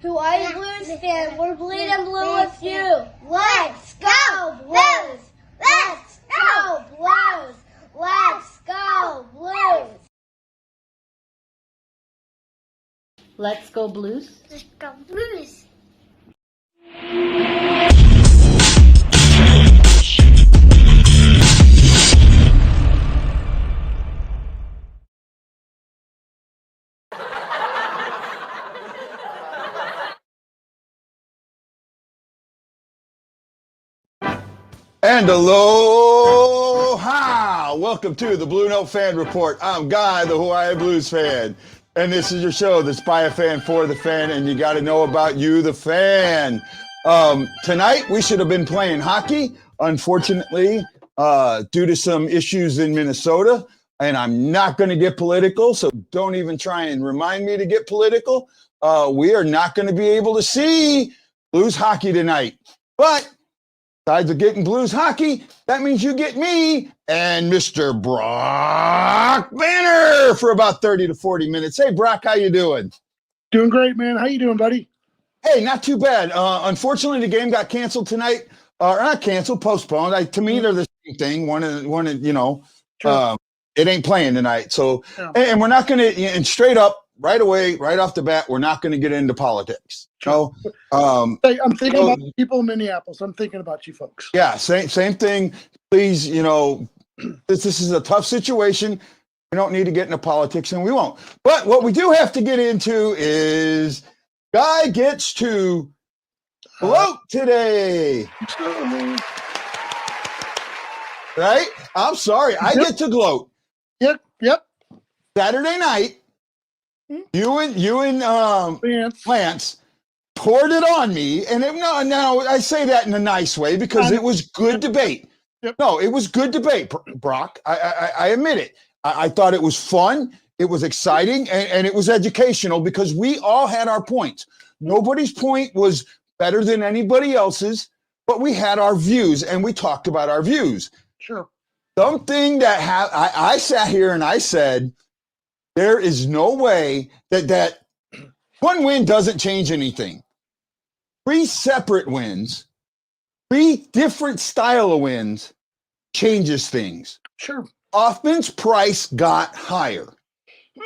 Who are you, Blues fan? We're bleeding blue with you. Let's go, Blues! Let's go, Blues! Let's go, Blues! Let's go, Blues. Let's go, Blues! And aloha! Welcome to the Blue Note Fan Report. I'm Guy, the Hawaii Blues fan. And this is your show that's by a fan for the fan, and you got to know about you, the fan. Tonight, we should have been playing hockey. Unfortunately, due to some issues in Minnesota, and I'm not going to get political, so don't even try and remind me to get political. We are not going to be able to see Blues hockey tonight. But besides of getting Blues hockey, that means you get me and Mr. Brock Banner for about 30 to 40 minutes. Hey, Brock, how you doing? Doing great, man. How you doing, buddy? Hey, not too bad. Unfortunately, the game got canceled tonight. Or not canceled, postponed. To me, they're the same thing. Sure. It ain't playing tonight. So, yeah. And we're not going to, and straight up, right away, right off the bat, we're not going to get into politics. Sure. So, I'm thinking about people in Minneapolis. I'm thinking about you folks. Yeah, same thing. Please, this is a tough situation. We don't need to get into politics, and we won't. But what we do have to get into is Guy gets to gloat today. Right? I'm sorry. I get to gloat. Yep. Saturday night, you and Lance poured it on me, and no, I say that in a nice way because it was good debate. Yep. No, it was good debate, Brock. I admit it. I thought it was fun. It was exciting, and it was educational because we all had our points. Nobody's point was better than anybody else's, but we had our views, and we talked about our views. Sure. Something that I sat here and I said, there is no way that one win doesn't change anything. 3 separate wins, 3 different style of wins changes things. Sure. Offense price got higher.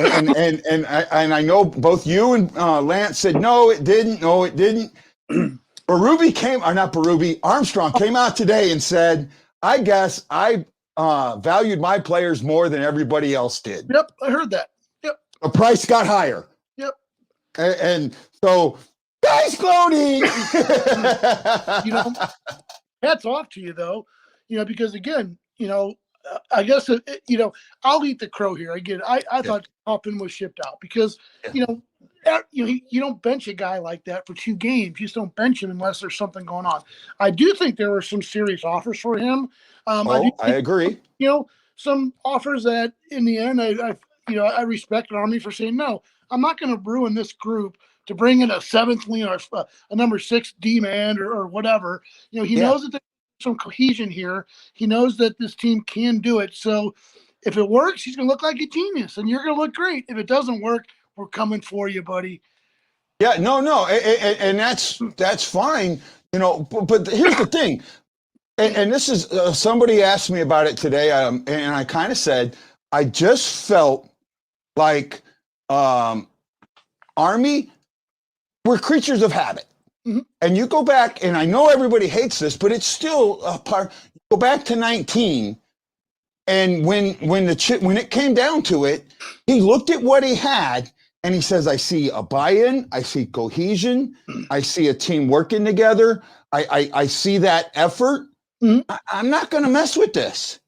And I know both you and Lance said, no, it didn't. Armstrong came out today and said, I guess I valued my players more than everybody else did. Yep, I heard that. Yep. The price got higher. Yep. And so, guys gloating. Hats off to you, though, because, again, I guess, I'll eat the crow here. Again, I thought Hoffman was shipped out because, you don't bench a guy like that for 2 games. You just don't bench him unless there's something going on. I do think there were some serious offers for him. I agree. Some offers that in the end, I respect Army for saying, no, I'm not going to ruin this group to bring in a 7th or a number 6 D man or whatever. He knows that there's some cohesion here. He knows that this team can do it. So if it works, he's going to look like a genius and you're going to look great. If it doesn't work, we're coming for you, buddy. Yeah, no. And that's fine. But here's the thing. And this is somebody asked me about it today, and I kind of said I just felt like Army, we're creatures of habit, and you go back, and I know everybody hates this, but it's still a part. Go back to 19, and when it came down to it, he looked at what he had, and he says, "I see a buy-in, I see cohesion, I see a team working together, I see that effort." I'm not going to mess with this.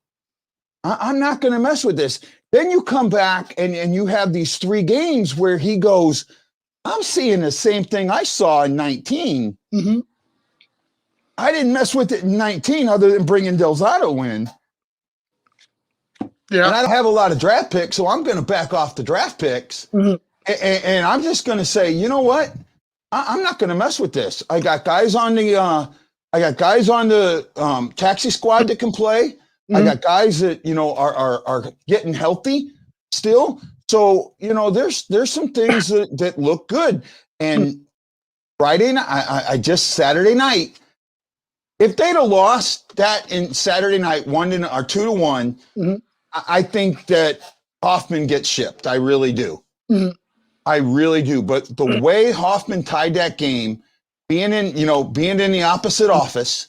I'm not going to mess with this. Then you come back and you have these 3 games where he goes, I'm seeing the same thing I saw in 19. I didn't mess with it in 19 other than bringing Delzato in. Yeah. And I don't have a lot of draft picks, so I'm going to back off the draft picks. And I'm just going to say, you know what? I'm not going to mess with this. I got guys on the taxi squad that can play. I got guys that, are getting healthy still. So, there's some things that look good. And Friday night, I just Saturday night. If they'd have lost that in Saturday night, 1-2 to 1, I think that Hoffman gets shipped. I really do. I really do. But the way Hoffman tied that game, being in the opposite office,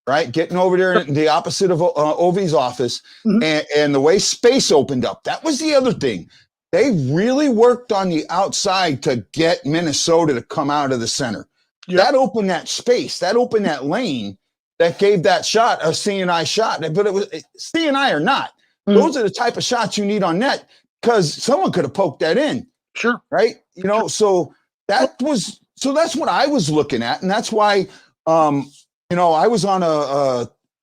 right? Getting over there in the opposite of Ovi's office, and the way space opened up. That was the other thing. They really worked on the outside to get Minnesota to come out of the center. That opened that space. That opened that lane. That gave that shot a C&I shot, but it was C&I or not. Those are the type of shots you need on net because someone could have poked that in. Sure. Right. So that's what I was looking at. And that's why, I was on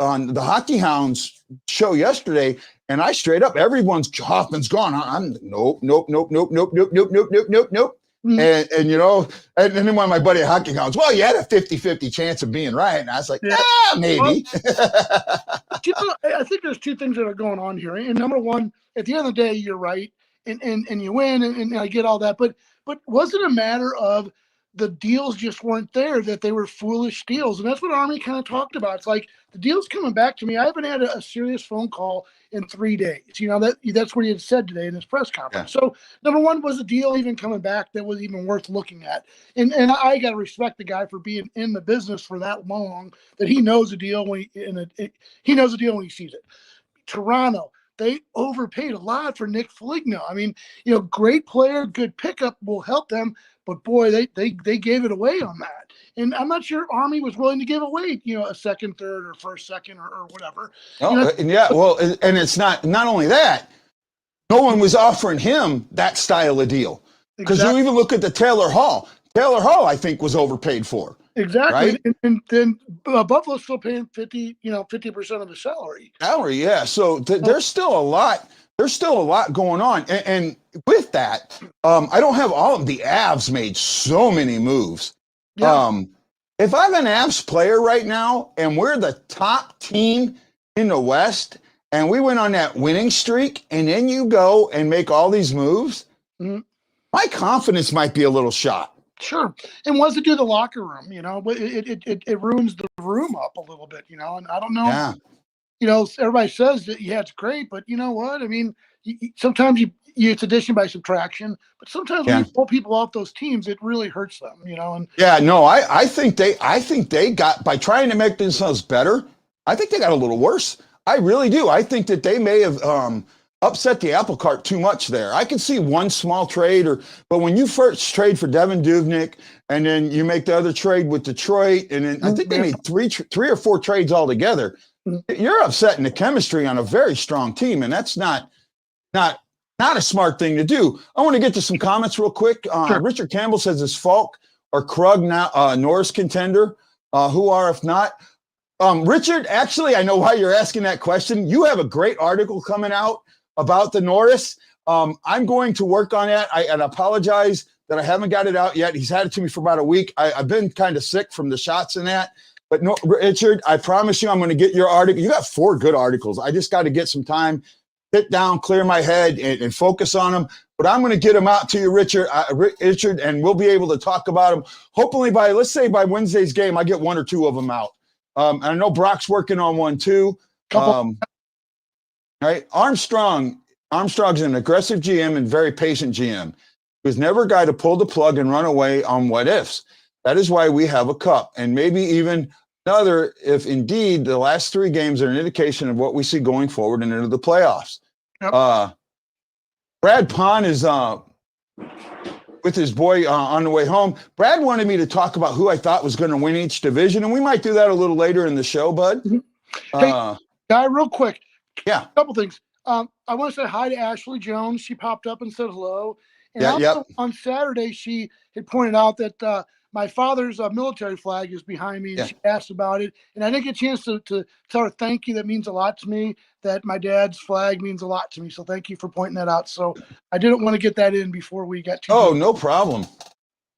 on the Hockey Hounds show yesterday and I straight up, Hoffman's gone. I'm nope. And then one of my buddy at Hockey Hounds, well, you had a 50-50 chance of being right. And I was like, maybe. I think there's two things that are going on here. And number one, at the end of the day, you're right. And you win and I get all that. But was it a matter of the deals just weren't there, that they were foolish deals? And that's what Army kind of talked about. It's like the deal's coming back to me. I haven't had a serious phone call in 3 days. That's what he had said today in his press conference. So number one, was the deal even coming back that was even worth looking at? And I got to respect the guy for being in the business for that long, that he knows the deal he knows the deal when he sees it. Toronto, they overpaid a lot for Nick Foligno. I mean, great player, good pickup will help them, but boy, they gave it away on that. And I'm not sure Army was willing to give away, a second, third, or first, second, or whatever. And it's not only that. No one was offering him that style of deal. Because you even look at the Taylor Hall. Taylor Hall, I think, was overpaid for. Exactly. Right? And then Buffalo's still paying 50% of the salary. Yeah. So there's still a lot. There's still a lot going on. And with that, I don't have all of the Avs made so many moves. Yeah. If I'm an Avs player right now and we're the top team in the West and we went on that winning streak and then you go and make all these moves, my confidence might be a little shot. Sure. And what does it do to the locker room? It ruins the room up a little bit, and I don't know. Yeah. Everybody says that, it's great, but you know what? I mean, sometimes it's addition by subtraction, but sometimes when you pull people off those teams, it really hurts them, and I think they got, by trying to make themselves better, I think they got a little worse. I really do. I think that they may have upset the apple cart too much there. I could see one small trade, but when you first trade for Devin Dubnyk and then you make the other trade with Detroit, and then I think they made three or four trades altogether, you're upsetting the chemistry on a very strong team, and that's not a smart thing to do. I want to get to some comments real quick. Sure. Richard Campbell says, is Falk or Krug now Norris contender? Who are if not? Richard, actually, I know why you're asking that question. You have a great article coming out about the Norris. I'm going to work on that. I apologize that I haven't got it out yet. He's had it to me for about a week. I've been kind of sick from the shots and that. But no, Richard, I promise you I'm going to get your article. You got 4 good articles. I just got to get some time, sit down, clear my head, and focus on them. But I'm going to get them out to you, Richard, and we'll be able to talk about them. Hopefully by Wednesday's game, I get 1 or 2 of them out. And I know Brock's working on one too. Right. Armstrong's an aggressive GM and very patient GM. He was never a guy to pull the plug and run away on what ifs. That is why we have a cup, and maybe even another if indeed the last 3 games are an indication of what we see going forward and into the playoffs. Yep. Brad Pond is with his boy on the way home. Brad wanted me to talk about who I thought was going to win each division, and we might do that a little later in the show, bud. Hey, Guy, real quick. Yeah. A couple things. I want to say hi to Ashley Jones. She popped up and said hello. And on Saturday, she had pointed out that my father's military flag is behind me, and she asked about it. And I didn't get a chance to tell her thank you. That means a lot to me, that my dad's flag means a lot to me. So thank you for pointing that out. So I didn't want to get that in before we got to no problem.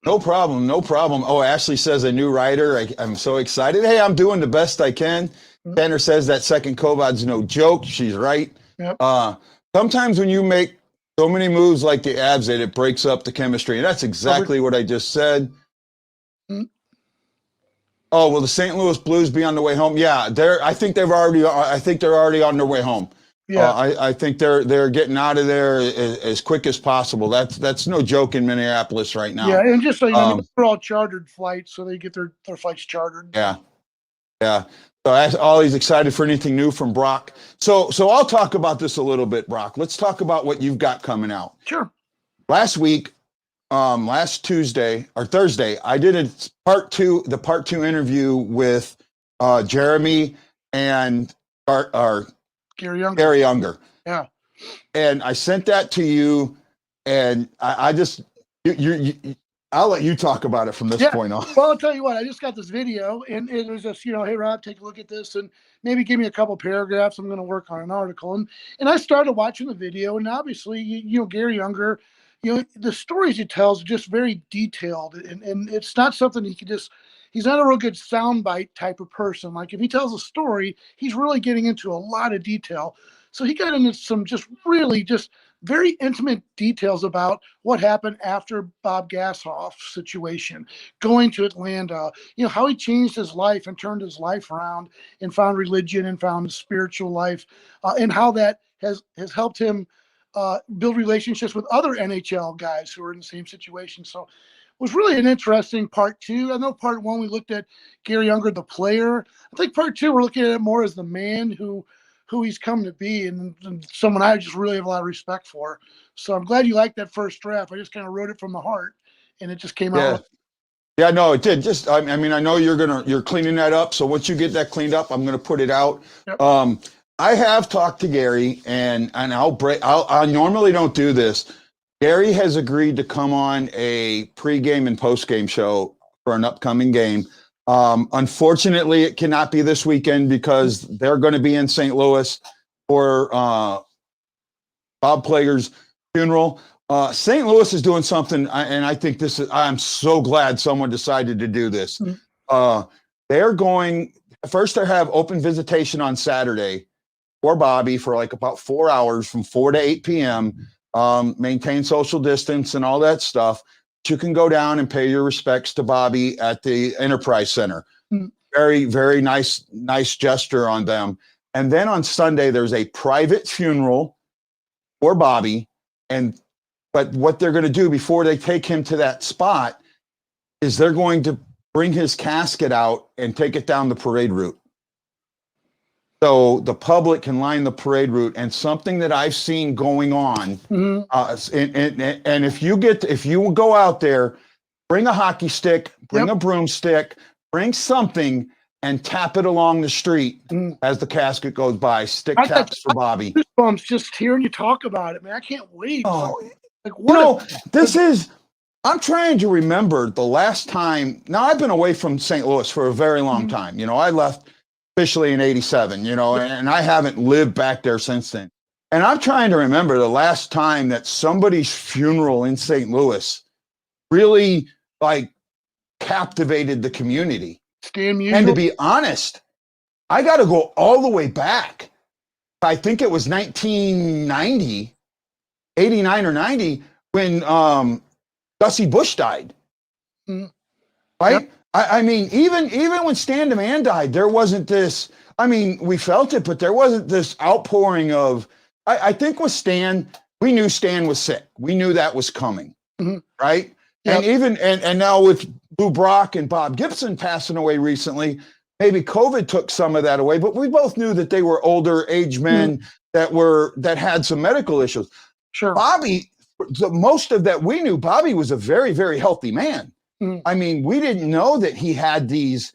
No problem. Oh, Ashley says a new writer. I'm so excited. Hey, I'm doing the best I can. Tanner says that second COVID's no joke. She's right. Yep. Sometimes when you make so many moves like the Avs did, it breaks up the chemistry. And that's exactly what I just said. Oh, will the St. Louis Blues be on the way home? Yeah, I think they're already on their way home. Yeah. I think they're getting out of there as quick as possible. That's no joke in Minneapolis right now. Yeah, and just so you know, I mean, Um, they're all chartered flights, so they get their flights chartered. yeah, yeah. So as always, excited for anything new from Brock. So I'll talk about this a little bit, Brock. Let's talk about what you've got coming out. Sure. Last week, last Tuesday or Thursday, I did the part two interview with Jeremy and our Gary Younger. Yeah. And I sent that to you, and I just I'll let you talk about it from this point on. Well, I'll tell you what, I just got this video, and it was just, hey, Rob, take a look at this and maybe give me a couple paragraphs. I'm going to work on an article. And I started watching the video, and obviously, Gary Younger, the stories he tells are just very detailed, and it's not something he can just, he's not a real good soundbite type of person. Like if he tells a story, he's really getting into a lot of detail. So he got into some just very intimate details about what happened after Bob Gassoff's situation, going to Atlanta, how he changed his life and turned his life around and found religion and found his spiritual life, and how that has helped him build relationships with other NHL guys who are in the same situation. So it was really an interesting part two. I know part one, we looked at Gary Younger, the player. I think part two, we're looking at it more as the man who he's come to be, and someone I just really have a lot of respect for. So I'm glad you liked that first draft. I just kind of wrote it from the heart, and it just came out. Yeah, no, it did. Just, I mean, I know you're cleaning that up. So once you get that cleaned up, I'm going to put it out. Yep. I have talked to Gary, and I normally don't do this. Gary has agreed to come on a pregame and postgame show for an upcoming game. Unfortunately, it cannot be this weekend because they're going to be in St. Louis for Bob Plager's funeral. St. Louis is doing something, and I think I'm so glad someone decided to do this. They're going, first they have open visitation on Saturday for Bobby for like about 4 hours from 4 to 8 p.m. Maintain social distance and all that stuff. You can go down and pay your respects to Bobby at the Enterprise Center. Very, very nice gesture on them. And then on Sunday, there's a private funeral for Bobby. But what they're going to do before they take him to that spot is they're going to bring his casket out and take it down the parade route. So the public can line the parade route, and something that I've seen going on. And if you go out there, bring a hockey stick, bring a broomstick, bring something, and tap it along the street as the casket goes by. Stick taps for Bobby. Goosebumps just hearing you talk about it, man. I can't wait. Oh, like, I'm trying to remember the last time. Now I've been away from St. Louis for a very long time. I left officially in 87, and I haven't lived back there since then. And I'm trying to remember the last time that somebody's funeral in St. Louis really captivated the community. And to be honest, I got to go all the way back. I think it was 1990, 89 or 90, when Gussie Busch died. Right? Yep. I mean, even when Stan DeMann died, there wasn't this, I mean, we felt it, but there wasn't this outpouring of, I think with Stan, we knew Stan was sick. We knew that was coming, right? Yep. And now with Lou Brock and Bob Gibson passing away recently, maybe COVID took some of that away, but we both knew that they were older age men that had some medical issues. Sure. Bobby, most of that we knew, Bobby was a very, very healthy man. I mean, we didn't know that he had these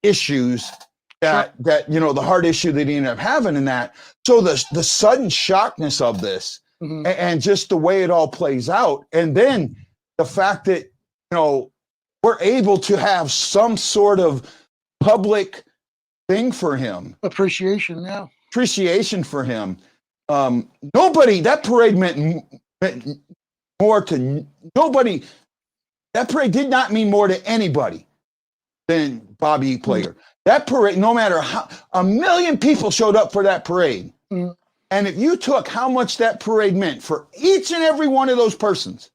issues that the heart issue that he ended up having and that. So the sudden shockness of this and just the way it all plays out. And then the fact that, we're able to have some sort of public thing for him. Appreciation for him. That parade meant more to nobody. That parade did not mean more to anybody than Bobby Plager. That parade, no matter how, 1 million people showed up for that parade. And if you took how much that parade meant for each and every one of those persons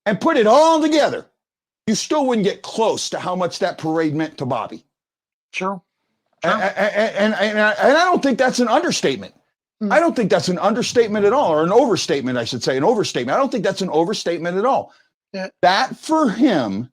and put it all together, you still wouldn't get close to how much that parade meant to Bobby. Sure. And I don't think that's an understatement. I don't think that's an understatement at all, or an overstatement, I should say, an overstatement. I don't think that's an overstatement at all. Yeah. That for him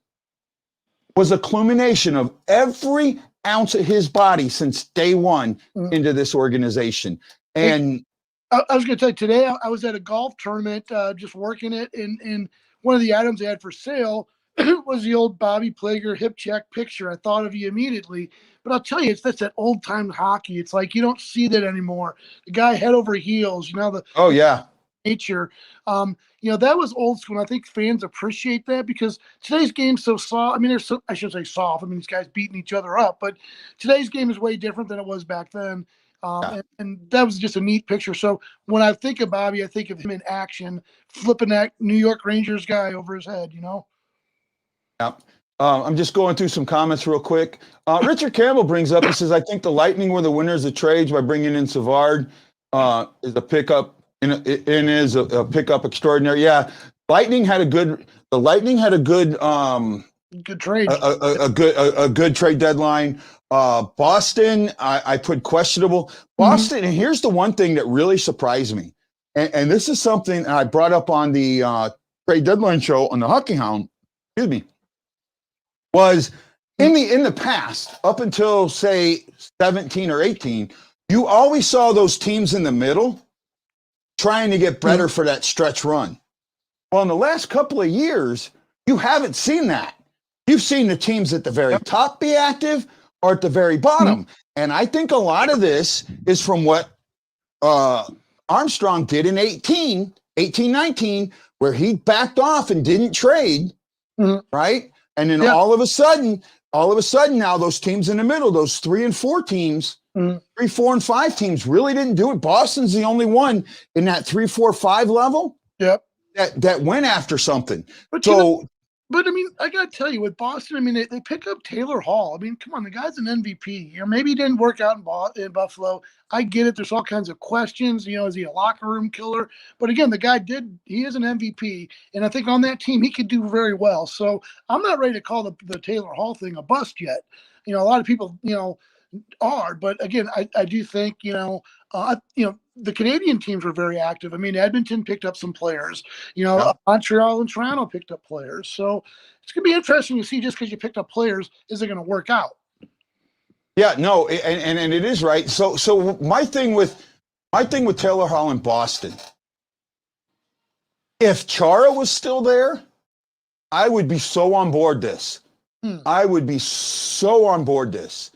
was a culmination of every ounce of his body since day one into this organization. And I was going to tell you, today I was at a golf tournament, just working it, and one of the items they had for sale was the old Bobby Plager hip check picture. I thought of you immediately, but I'll tell you, that's that old time hockey. It's like you don't see that anymore. The guy head over heels, oh yeah, nature. That was old school. And I think fans appreciate that because today's game's so soft. I mean, I shouldn't say soft. I mean, these guys beating each other up, but today's game is way different than it was back then. And that was just a neat picture. So when I think of Bobby, I think of him in action, flipping that New York Rangers guy over his head, Yeah. I'm just going through some comments real quick. Richard Campbell brings up, he says, I think the Lightning were the winners of trades by bringing in Savard is a pickup and is a pickup extraordinary. Yeah. The Lightning had a good trade, a good trade deadline. Boston, I put questionable. Boston, and here's the one thing that really surprised me, and this is something I brought up on the trade deadline show on the Hockey Hound. Excuse me. Was in the past, up until say 17 or 18, you always saw those teams in the middle trying to get better for that stretch run. Well, in the last couple of years, you haven't seen that. You've seen the teams at the very top be active or at the very bottom. And I think a lot of this is from what Armstrong did in 19, where he backed off and didn't trade, right? And then all of a sudden now those teams in the middle, those 3 and 4 teams, 3, 4, and 5 teams really didn't do it. Boston's the only one in that 3, 4, 5 level that went after something. But I mean, I got to tell you, with Boston, I mean, they pick up Taylor Hall. I mean, come on, the guy's an MVP. Maybe he didn't work out in Buffalo. I get it. There's all kinds of questions. Is he a locker room killer? But again, the guy he is an MVP. And I think on that team, he could do very well. So I'm not ready to call the Taylor Hall thing a bust yet. A lot of people, are. But again, I do think, the Canadian teams were very active. I mean, Edmonton picked up some players. Montreal and Toronto picked up players. So it's going to be interesting to see, just because you picked up players, is it going to work out? Yeah, no, and it is right. So my thing with Taylor Hall in Boston, if Chara was still there, I would be so on board this. I would be so on board this.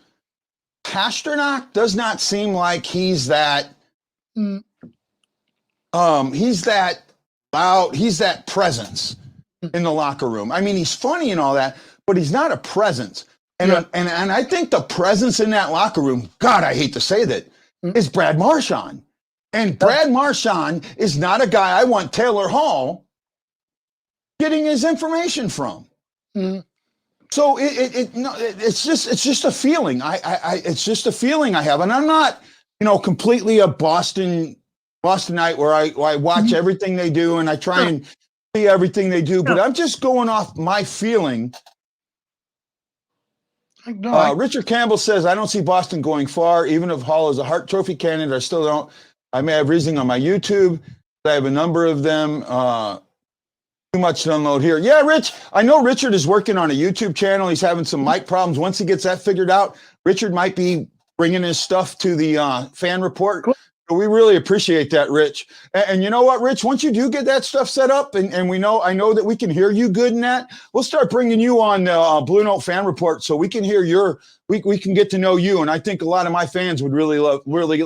Pasternak does not seem like he's that. He's that loud. He's that presence in the locker room. I mean, he's funny and all that, but he's not a presence. And I think the presence in that locker room, God, I hate to say that, is Brad Marchand. And Brad Marchand is not a guy I want Taylor Hall getting his information from. So it's just a feeling. It's just a feeling I have, and I'm not, completely a Bostonite where I watch everything they do and I try and see everything they do, but I'm just going off my feeling. Richard Campbell says, I don't see Boston going far, even if Hall is a Hart Trophy candidate. I still don't. I may have reasoning on my YouTube. I have a number of them. Too much to unload here. Yeah, Rich, I know Richard is working on a YouTube channel. He's having some mic problems. Once he gets that figured out, Richard might be bringing his stuff to the fan report. Cool. So we really appreciate that, Rich. And you know what, Rich, once you do get that stuff set up, and I know that we can hear you good in that, we'll start bringing you on the Blue Note fan report so we can hear we can get to know you. And I think a lot of my fans would really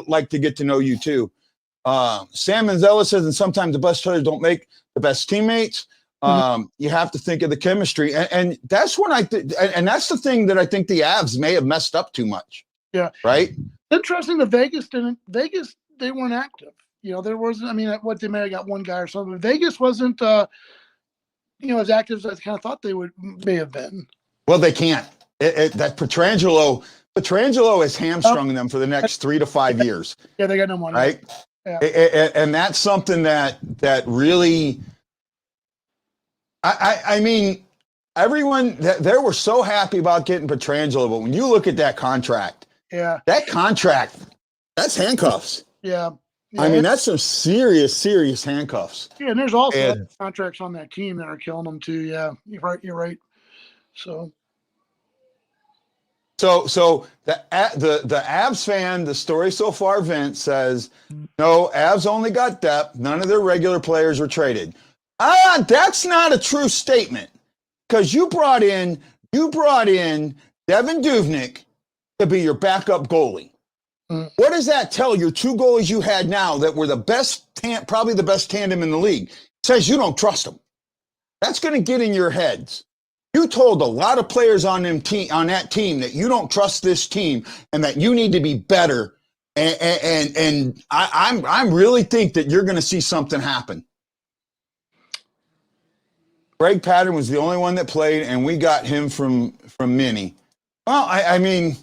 like to get to know you too. Sam Manzella says, and sometimes the best players don't make the best teammates. You have to think of the chemistry, and that's when and that's the thing that I think the Avs may have messed up too much. Yeah, right. Interesting. The Vegas they weren't active. There wasn't. I mean, what they may have got one guy or something. Vegas wasn't. As active as I kind of thought they may have been. Well, they can't. That Pietrangelo is hamstrung them for the next 3 to 5 years. Yeah, they got no money. Right. Yeah. And that's something that really. I mean, everyone, they were so happy about getting Pietrangelo, but when you look at that contract, that's handcuffs. Yeah. I mean, that's some serious handcuffs. Yeah, and there's also contracts on that team that are killing them too. Yeah, you're right. So the Avs fan, the story so far, Vince says, no, Avs only got depth. None of their regular players were traded. That's not a true statement, because you brought in Devin Dubnyk to be your backup goalie. What does that tell your two goalies you had now that were the best, probably the best tandem in the league? It says you don't trust them. That's going to get in your heads. You told a lot of players on that team that you don't trust this team and that you need to be better. And I really think that you're going to see something happen. Greg Pattern was the only one that played, and we got him from Minnie. Well, I mean,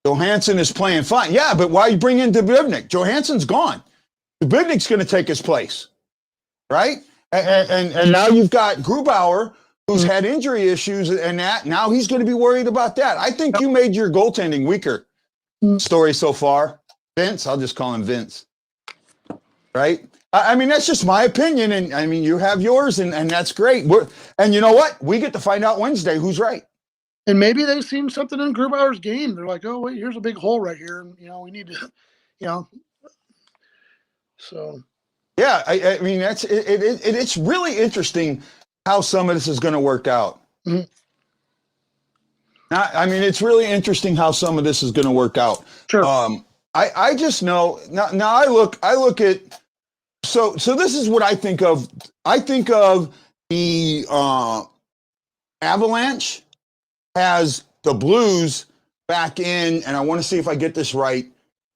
Johansson is playing fine. Yeah, but why you bring in Dubnyk? Johansson's gone. Dubnyk's going to take his place, right? And now you've got Grubauer, who's had injury issues, and now he's going to be worried about that. I think you made your goaltending weaker. Story so far. Vince, I'll just call him Vince. Right? I mean, that's just my opinion, and I mean, you have yours, and that's great. And you know what? We get to find out Wednesday who's right. And maybe they've seen something in Grubauer's game. They're like, oh, wait, here's a big hole right here. And, we need to, so. Yeah, I mean, it's really interesting how some of this is going to work out. Mm-hmm. I mean, it's really interesting how some of this is going to work out. Sure. I just know now I look at, so this is what I think of. I think of the Avalanche has the Blues back in, and I want to see if I get this right,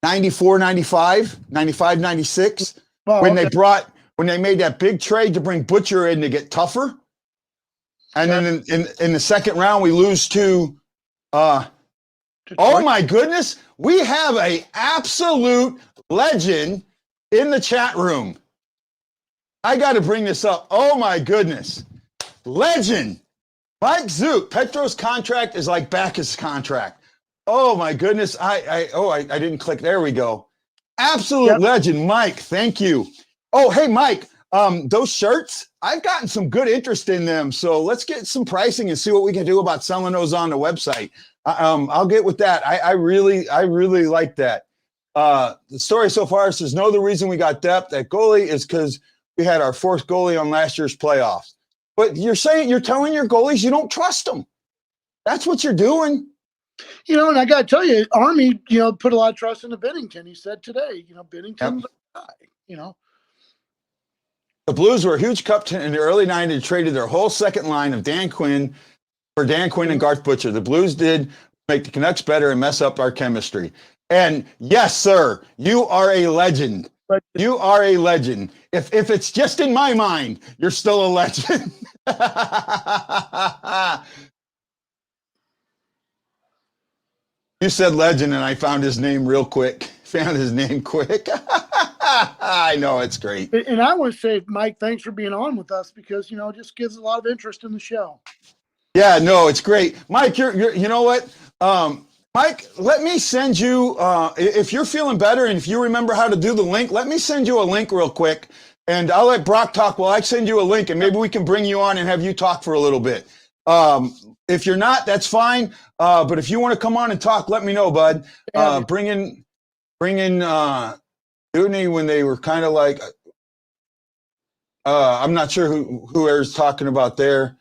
94, 95, 96, when they made that big trade to bring Butcher in to get tougher. And then in the second round, we lose to oh my goodness, we have a absolute legend in the chat room. I got to bring this up. Oh my goodness. Legend. Mike Zook, Petro's contract is like Backus' contract. Oh my goodness. I didn't click. There we go. Absolute legend, Mike. Thank you. Oh, hey, Mike, those shirts, I've gotten some good interest in them. So let's get some pricing and see what we can do about selling those on the website. I'll get with that. I really like that. The story so far says, no, the reason we got depth at goalie is because we had our fourth goalie on last year's playoffs. But you're telling your goalies you don't trust them. That's what you're doing. And I got to tell you, Army, put a lot of trust into Binnington. He said today, Binnington's a guy, The Blues were a huge cup in the early 90s and traded their whole second line of Dan Quinn for Dan Quinn and Garth Butcher. The Blues did make the Canucks better and mess up our chemistry. And yes, sir, you are a legend. You are a legend. If it's just in my mind, you're still a legend. You said legend, and I found his name real quick. Found his name quick. I know, it's great. And I want to say, Mike, thanks for being on with us because, it just gives a lot of interest in the show. Yeah, no, it's great. Mike, you're you know what? Mike, let me send you, if you're feeling better and if you remember how to do the link, let me send you a link real quick, and I'll let Brock talk while I send you a link, and maybe we can bring you on and have you talk for a little bit. If you're not, that's fine. But if you want to come on and talk, let me know, bud. Bring in Dudney when they were kind of like, I'm not sure who is talking about there.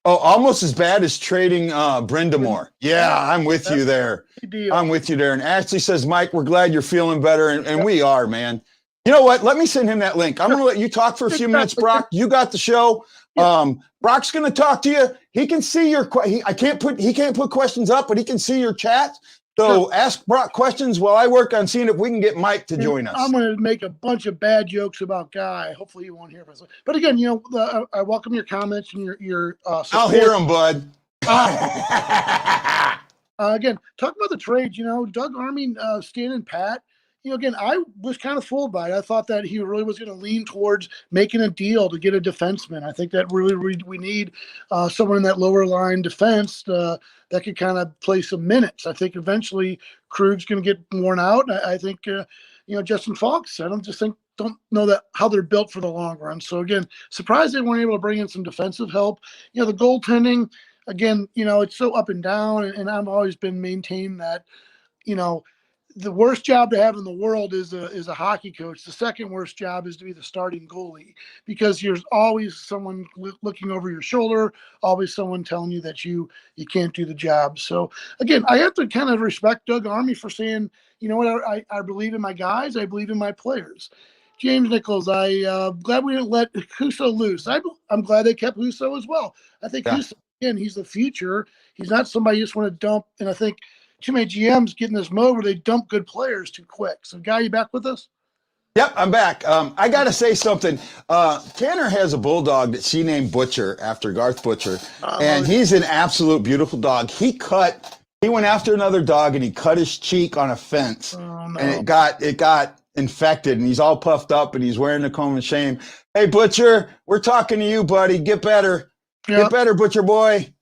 Oh, almost as bad as trading Brindamore. Yeah, I'm with you there. I'm with you there. And Ashley says, Mike, we're glad you're feeling better. And we are, man. You know what? Let me send him that link. I'm going to let you talk for a few minutes, Brock. You got the show. Brock's going to talk to you. He can see your he can't put questions up, but he can see your chat. So ask Brock questions while I work on seeing if we can get Mike to join us. I'm going to make a bunch of bad jokes about Guy. Hopefully you won't hear us. But again, I welcome your comments and your support. I'll hear them, bud. Again, talking about the trades, Doug Army standing pat. again, I was kind of fooled by it. I thought that he really was going to lean towards making a deal to get a defenseman. I think that really we need someone in that lower line defense that could kind of play some minutes. I think eventually Krug's going to get worn out. I think, Justin Falks, I don't know that how they're built for the long run. So again, surprised they weren't able to bring in some defensive help. The goaltending, again, it's so up and down, and I've always been maintaining that, the worst job to have in the world is a hockey coach. The second worst job is to be the starting goalie, because there's always someone looking over your shoulder, always someone telling you that you can't do the job. So again, I have to kind of respect Doug Army for saying, you know what, I believe in my guys, I believe in my players. James Nichols, I'm glad we didn't let Husso loose. I'm glad they kept Husso as well. I think Husso, again, he's the future. He's not somebody you just want to dump. And I think too many GMs get in this mode where they dump good players too quick. So, Guy, you back with us? Yep, I'm back. I got to say something. Tanner has a bulldog that she named Butcher after Garth Butcher, and he's an absolute beautiful dog. He went after another dog and he cut his cheek on a fence, and it got infected, and he's all puffed up and he's wearing the comb of shame. Hey, Butcher, we're talking to you, buddy. Get better. Yep. Get better, Butcher boy.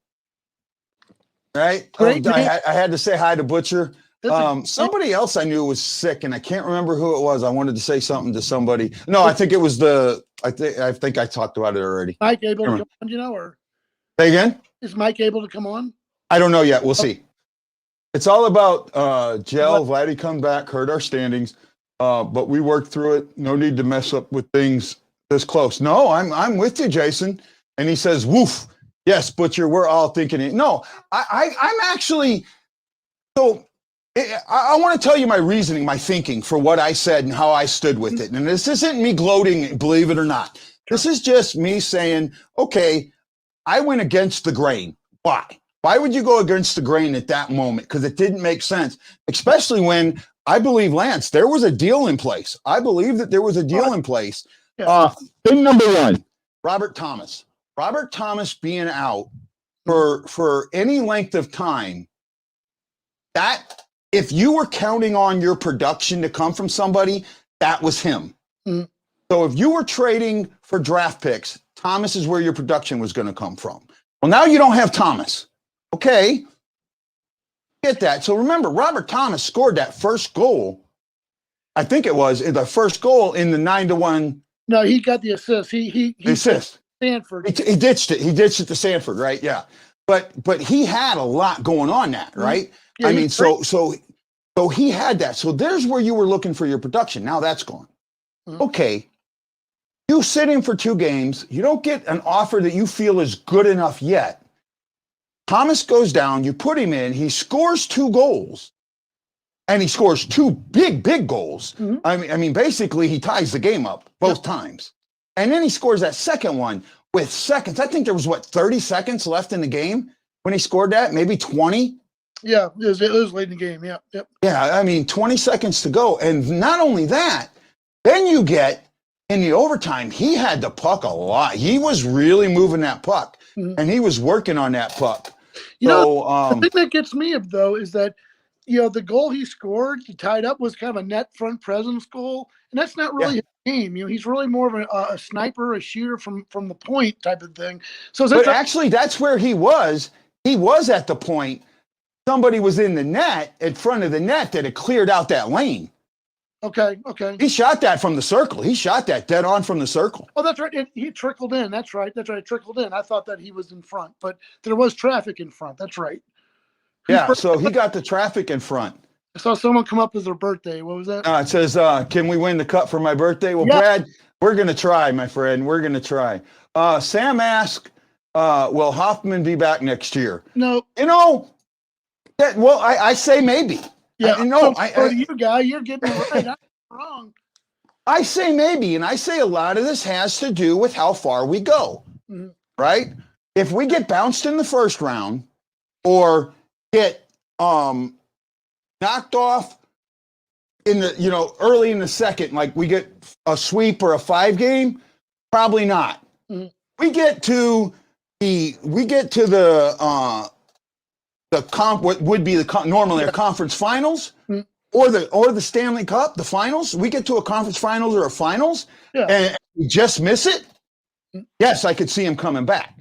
Right? I had to say hi to Butcher. Somebody else I knew was sick, and I can't remember who it was. I wanted to say something to somebody. No, I think it was I think I talked about it already. Mike able to come on, or? Say again? Is Mike able to come on? I don't know yet. We'll see. It's all about Gel. Vladdy come back, hurt our standings, but we worked through it. No need to mess up with things this close. No, I'm with you, Jason. And he says, woof. Yes, Butcher, we're all thinking it. No, I'm actually, so I want to tell you my reasoning, my thinking for what I said and how I stood with it. And this isn't me gloating, believe it or not. This is just me saying, okay, I went against the grain. Why? Why would you go against the grain at that moment? Because it didn't make sense, especially when I believe, Lance, there was a deal in place. I believe that there was a deal in place. Thing number one, Robert Thomas. Robert Thomas being out for any length of time, that if you were counting on your production to come from somebody, that was him. Mm. So if you were trading for draft picks, Thomas is where your production was going to come from. Well, now you don't have Thomas. Okay. Get that. So remember, Robert Thomas scored that first goal. I think it was the first goal in the 9-1. No, he got the assist. He assist. Sanford. He ditched it. He ditched it to Sanford, right? Yeah. But he had a lot going on that, right? Yeah, I mean, so he had that. So there's where you were looking for your production. Now that's gone. Mm-hmm. Okay. You sit in for 2 games. You don't get an offer that you feel is good enough yet. Thomas goes down. You put him in. He scores 2 goals. And he scores 2 big goals. Mm-hmm. I mean, basically, he ties the game up both times. And then he scores that second one with seconds. I think there was, 30 seconds left in the game when he scored that? Maybe 20? Yeah, it was late in the game. Yeah, yep. Yeah, I mean, 20 seconds to go. And not only that, then you get in the overtime, he had the puck a lot. He was really moving that puck, and he was working on that puck. The thing that gets me, though, is that, the goal he scored, he tied up, was kind of a net front presence goal. And that's not really his game. He's really more of a sniper, a shooter from the point type of thing. So actually, that's where he was. He was at the point. Somebody was in the net, in front of the net, that had cleared out that lane. Okay. He shot that from the circle. He shot that dead on from the circle. Oh, that's right. He trickled in. That's right. It trickled in. I thought that he was in front, but there was traffic in front. That's right. Yeah, so he got the traffic in front. I saw someone come up as their birthday. What was that? It says, can we win the cup for my birthday? Well, Brad, we're going to try, my friend. We're going to try. Sam asked, will Hoffman be back next year? No. I say maybe. Yeah, you guy, you're getting it right. I'm wrong. I say maybe, and I say a lot of this has to do with how far we go, right? If we get bounced in the first round or get knocked off in the early in the second, like we get a sweep or a 5 game, probably not. Mm-hmm. We get to what would be normally a conference finals or the Stanley Cup, the finals. We get to a conference finals or a finals, and we just miss it. Yes, I could see him coming back.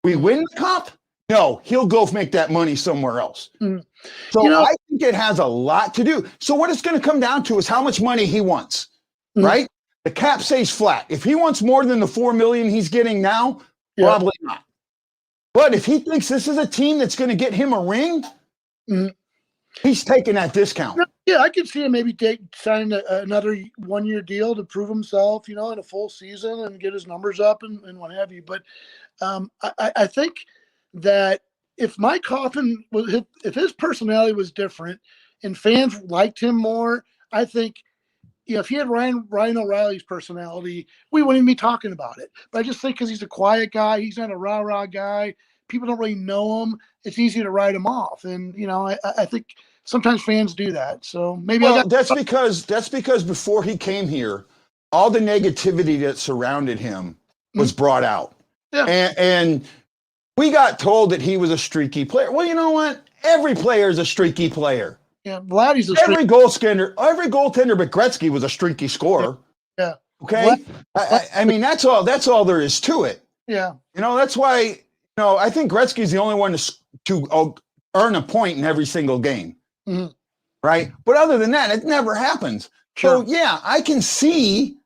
We win the cup. No, he'll go make that money somewhere else. So I think it has a lot to do. So what it's going to come down to is how much money he wants, right? The cap stays flat. If he wants more than the $4 million he's getting now, probably not. But if he thinks this is a team that's going to get him a ring, he's taking that discount. Yeah, I could see him maybe signing another 1-year deal to prove himself, in a full season and get his numbers up and what have you. But I think that if Mike Hoffman if his personality was different and fans liked him more, I think if he had Ryan O'Reilly's personality, we wouldn't even be talking about it. But I just think because he's a quiet guy, he's not a rah-rah guy, people don't really know him, it's easy to write him off. And, I think sometimes fans do that. So maybe that's because before he came here, all the negativity that surrounded him was brought out. Yeah. And we got told that he was a streaky player. Well, you know what? Every player is a streaky player. Yeah, Vladdy's every goaltender, but Gretzky was a streaky scorer. Yeah. Okay. I mean, that's all there is to it. Yeah. That's why. I think Gretzky's the only one to earn a point in every single game. Right. But other than that, it never happens. Sure. So yeah, I can see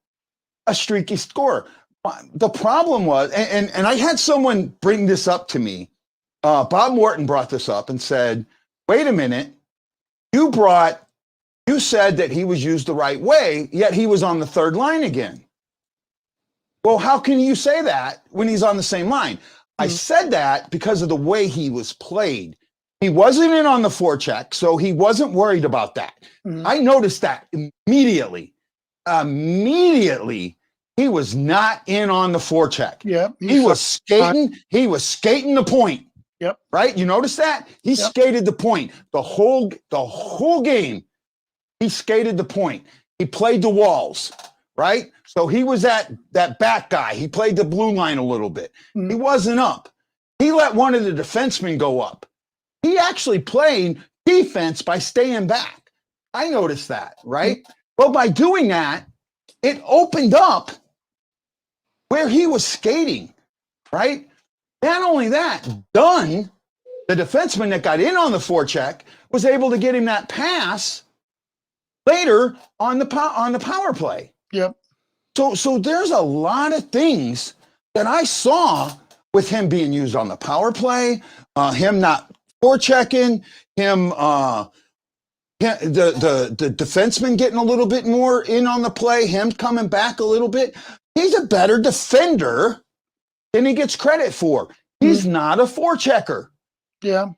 a streaky scorer. The problem was, and I had someone bring this up to me. Bob Morton brought this up and said, "Wait a minute. You said that he was used the right way, yet he was on the third line again." Well, how can you say that when he's on the same line? I said that because of the way he was played. He wasn't in on the forecheck, so he wasn't worried about that. I noticed that immediately. Immediately, he was not in on the forecheck. Yeah, he was skating. He was skating the point. Yep. Right? You notice that? He skated the point. The whole game, he skated the point. He played the walls, right? So he was that back guy. He played the blue line a little bit. He wasn't up. He let one of the defensemen go up. He actually played defense by staying back. I noticed that, right? Well, by doing that, it opened up where he was skating, right? Not only that, Dunn, the defenseman that got in on the forecheck, was able to get him that pass later on the power play. Yep. So there's a lot of things that I saw with him being used on the power play, him not forechecking, him the defenseman getting a little bit more in on the play, him coming back a little bit. He's a better defender than he gets credit for. He's not a forechecker. Yeah.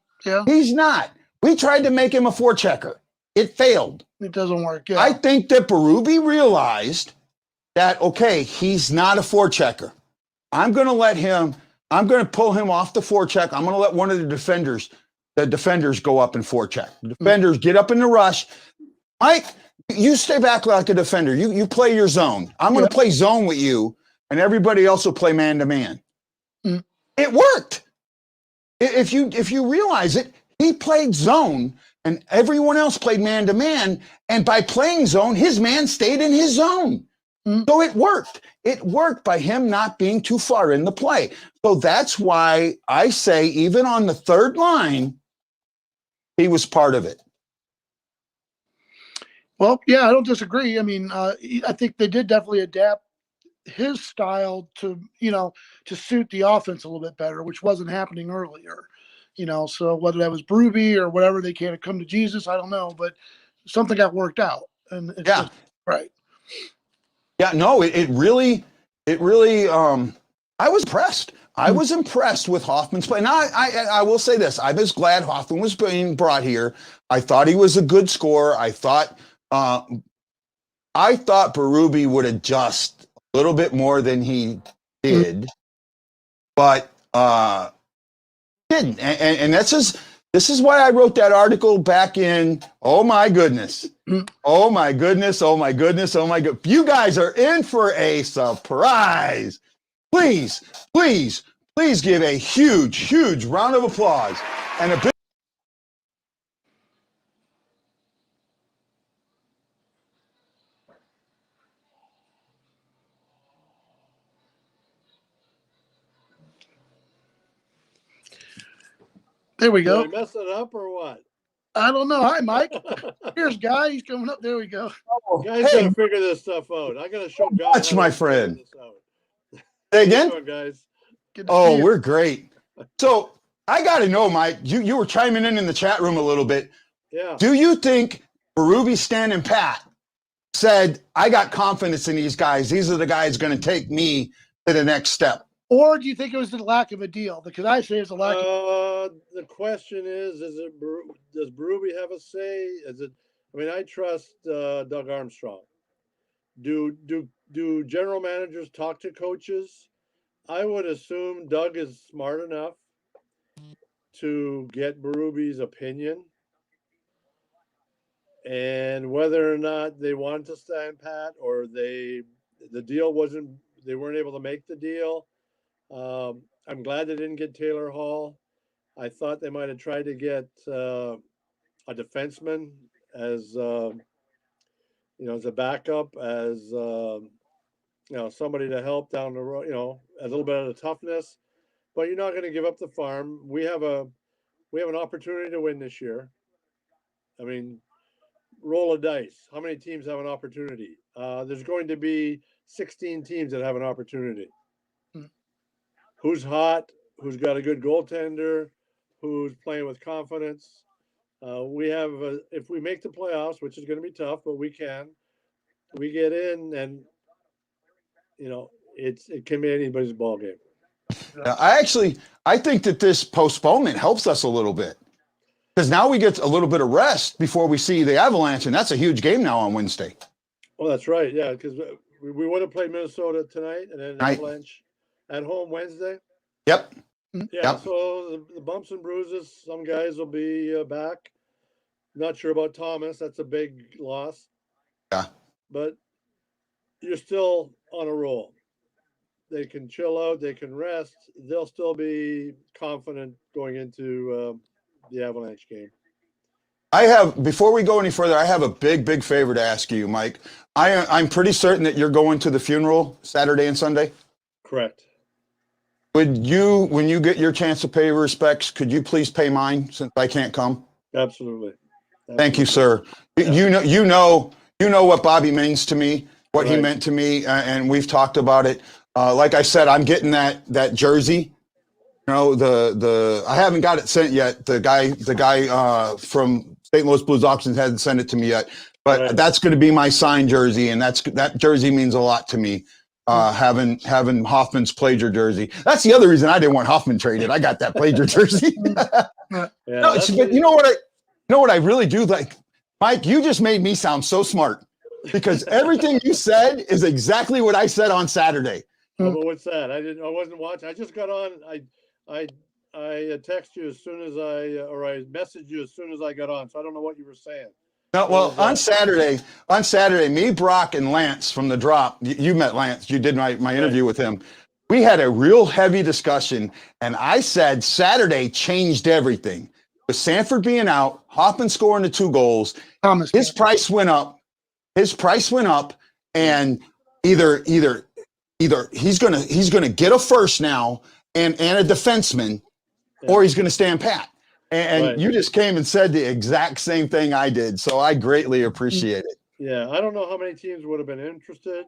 He's not. We tried to make him a forechecker. It failed. It doesn't work. Yeah. I think that Berube realized that, okay, he's not a forechecker. I'm going to pull him off the forecheck. I'm going to let one of the defenders go up and forecheck. The defenders get up in the rush. Mike, you stay back like a defender. You play your zone. I'm going to play zone with you, and everybody else will play man-to-man. It worked. If you realize it, he played zone, and everyone else played man-to-man, and by playing zone, his man stayed in his zone. So it worked. It worked by him not being too far in the play. So that's why I say even on the third line, he was part of it. Well, yeah, I don't disagree. I mean, I think they did definitely adapt his style to suit the offense a little bit better, which wasn't happening earlier. So whether that was Berube or whatever, they can't come to Jesus, I don't know, but something got worked out. And right. Yeah, no, it really, I was impressed. I was impressed with Hoffman's play. Now, I will say this. I was glad Hoffman was being brought here. I thought he was a good scorer. I thought Berube would adjust a little bit more than he did, but didn't. And this is why I wrote that article back in, oh my goodness. Oh my goodness. Oh my goodness. Oh my God. You guys are in for a surprise. Please give a huge round of applause and a big There we Did go. I mess it up or what? I don't know. Hi, Mike. Here's Guy. He's coming up. There we go. Guys Hey, gotta figure this stuff out. I gotta show Guy much, how my to figure friend. this out. say How you again? doing, guys? Good to see Oh, you. we're great. So I got to know, Mike, you were chiming in the chat room a little bit. Yeah. Do you think Berube, Stan, and Pat said, I got confidence in these guys. These are the guys going to take me to the next step? Or do you think it was the lack of a deal? Because I say it's a lack of The question is it does Berube have a say? Is it? I mean, I trust Doug Armstrong. Do general managers talk to coaches? I would assume Doug is smart enough to get Berube's opinion, and whether or not they wanted to stand pat or the deal wasn't, they weren't able to make the deal. I'm glad they didn't get Taylor Hall. I thought they might have tried to get a defenseman as as a backup, as somebody to help down the road. A little bit of the toughness, but you're not going to give up the farm. We have an opportunity to win this year. I mean, roll a dice. How many teams have an opportunity? There's going to be 16 teams that have an opportunity. Who's hot? Who's got a good goaltender? Who's playing with confidence? We have, if we make the playoffs, which is going to be tough, but we get in, and it can be anybody's ball game. I think that this postponement helps us a little bit because now we get a little bit of rest before we see the Avalanche, and that's a huge game now on Wednesday. Well, that's right. Yeah, because we would have played Minnesota tonight, and then Avalanche at home Wednesday. Yep. Yeah. Yep. So the bumps and bruises. Some guys will be back. Not sure about Thomas. That's a big loss. Yeah. But you're still on a roll. They can chill out. They can rest. They'll still be confident going into the Avalanche game. Before we go any further, I have a big favor to ask you, Mike. I'm pretty certain that you're going to the funeral Saturday and Sunday. Correct. Would you, when you get your chance to pay your respects, could you please pay mine since I can't come? Absolutely. Thank you, sir. Yeah. You know what Bobby means to me, what he meant to me, and we've talked about it. Like I said, I'm getting that jersey. I haven't got it sent yet. The guy from St. Louis Blues Auctions hasn't sent it to me yet, but that's going to be my signed jersey, and that jersey means a lot to me. Having Hoffman's Plager jersey. That's the other reason I didn't want Hoffman traded. I got that Plager jersey. But you know what I really do like, Mike. You just made me sound so smart because everything you said is exactly what I said on Saturday. Oh, but what's that? I wasn't watching. I just got on. I text you as soon as I messaged you as soon as I got on. So I don't know what you were saying. No, well, on Saturday, me, Brock, and Lance from the Drop. You met Lance. You did my interview with him. We had a real heavy discussion, and I said Saturday changed everything. With Sanford being out, Hoffman scoring the 2 goals, his price went up. And either he's gonna get a first now and a defenseman, or he's gonna stand pat. And you just came and said the exact same thing I did, so I greatly appreciate it. Yeah, I don't know how many teams would have been interested.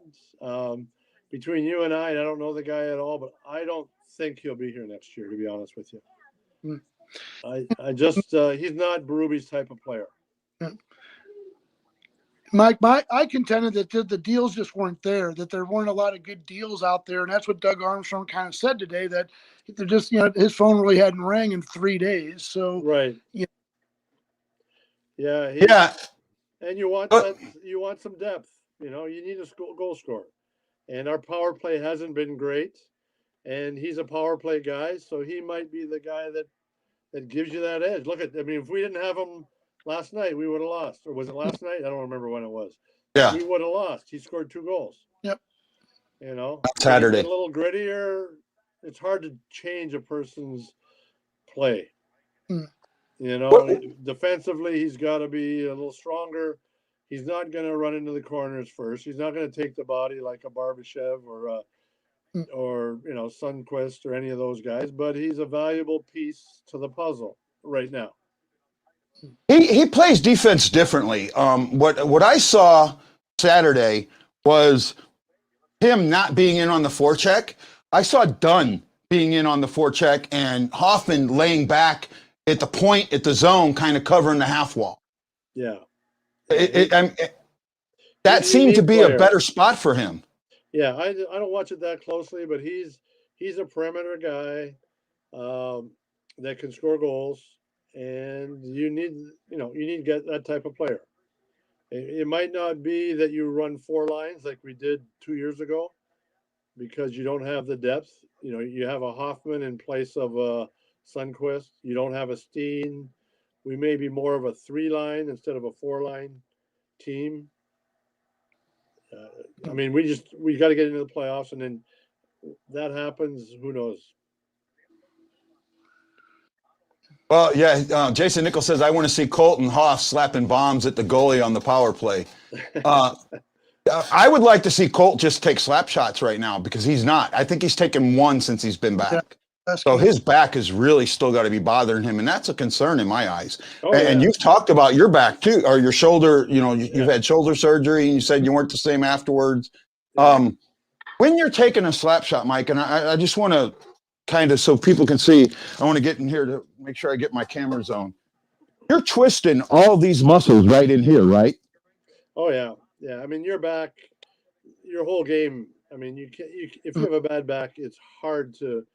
Between you and I don't know the guy at all, but I don't think he'll be here next year, to be honest with you. I just he's not Berube's type of player. Mike, I contended that the deals just weren't there, that there weren't a lot of good deals out there. And that's what Doug Armstrong kind of said today, that they're just, his phone really hadn't rang in 3 days. So, Yeah. And you want some depth, you need a goal scorer. And our power play hasn't been great. And he's a power play guy. So he might be the guy that gives you that edge. If we didn't have him last night, we would have lost. Or was it last night? I don't remember when it was. Yeah. We would have lost. He scored 2 goals. Yep. Saturday. A little grittier. It's hard to change a person's play. Defensively, he's got to be a little stronger. He's not going to run into the corners first. He's not going to take the body like a Barbashev or Sundquist or any of those guys, but he's a valuable piece to the puzzle. right now. He plays defense differently. What I saw Saturday was him not being in on the forecheck. I saw Dunn being in on the forecheck and Hoffman laying back at the point at the zone, kind of covering the half wall. Yeah. That He's a seemed to unique be a player. better spot for him. Yeah, I don't watch it that closely, but he's a perimeter guy that can score goals, and you need to get that type of player. It might not be that you run 4 lines like we did 2 years ago, because you don't have the depth. You have a Hoffman in place of a Sundquist. You don't have a Steen. We may be more of a 3-line instead of a 4-line team. I mean, we got to get into the playoffs, and then that happens. Who knows? Well, yeah. Jason Nichols says, I want to see Colton Hoff slapping bombs at the goalie on the power play. I would like to see Colt just take slap shots right now, because he's not. I think he's taken 1 since he's been back. Yeah, so his back has really still got to be bothering him, and that's a concern in my eyes. Oh, and yeah. you've talked about your back too, or your shoulder. You've had shoulder surgery, and you said you weren't the same afterwards. Yeah. When you're taking a slap shot, Mike, and I just want to kind of, so people can see, I want to get in here to make sure I get my camera zone. You're twisting all these muscles right in here, right? Oh yeah, yeah. I mean, your back, your whole game. I mean, if you have a bad back, it's hard to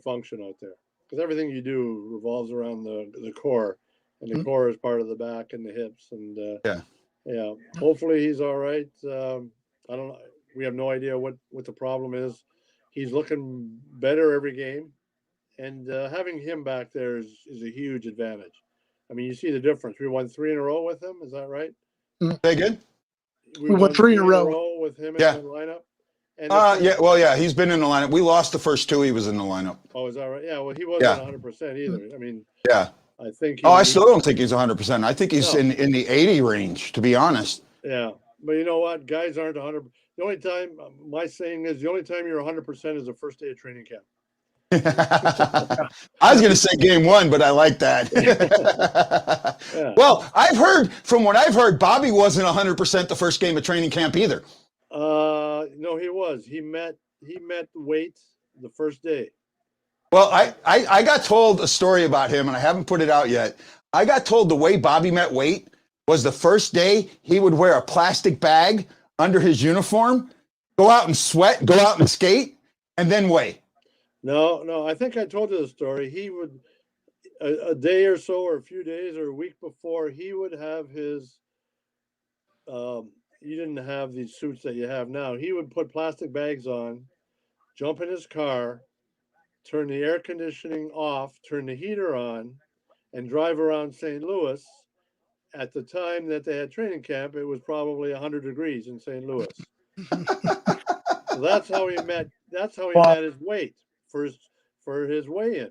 function out there, because everything you do revolves around the core, and the core is part of the back and the hips. And yeah. Hopefully he's all right. I don't know. We have no idea what the problem is. He's looking better every game, and having him back there is a huge advantage. I mean, you see the difference. We won 3 in a row with him. Is that right? They good? We won 3 in a row with him in Yeah. the lineup. And Yeah. Well, yeah, he's been in the lineup. We lost the first 2. He was in the lineup. Oh, is that right? Yeah. Well, he wasn't 100% either. I mean, Yeah. I think. I still don't think he's 100%. I think he's No. in the 80 range, to be honest. Yeah, but you know what? Guys aren't 100. The only time, my saying is, the only time you're 100% is the first day of training camp. I was going to say game 1, but I like that. Yeah. Well, from what I've heard, Bobby wasn't 100% the first game of training camp either. No, he was. He met weight the first day. Well, I got told a story about him, and I haven't put it out yet. I got told the way Bobby met weight was the first day he would wear a plastic bag under his uniform, go out and sweat, go out and skate, and then weigh. No, I think I told you the story. He would, a day or so, or a few days, or a week before, he would have his, you didn't have these suits that you have now. He would put plastic bags on, jump in his car, turn the air conditioning off, turn the heater on, and drive around St. Louis. At the time that they had training camp, it was probably 100 degrees in St. Louis. So that's how he met. That's how he met his weight for his weigh-in.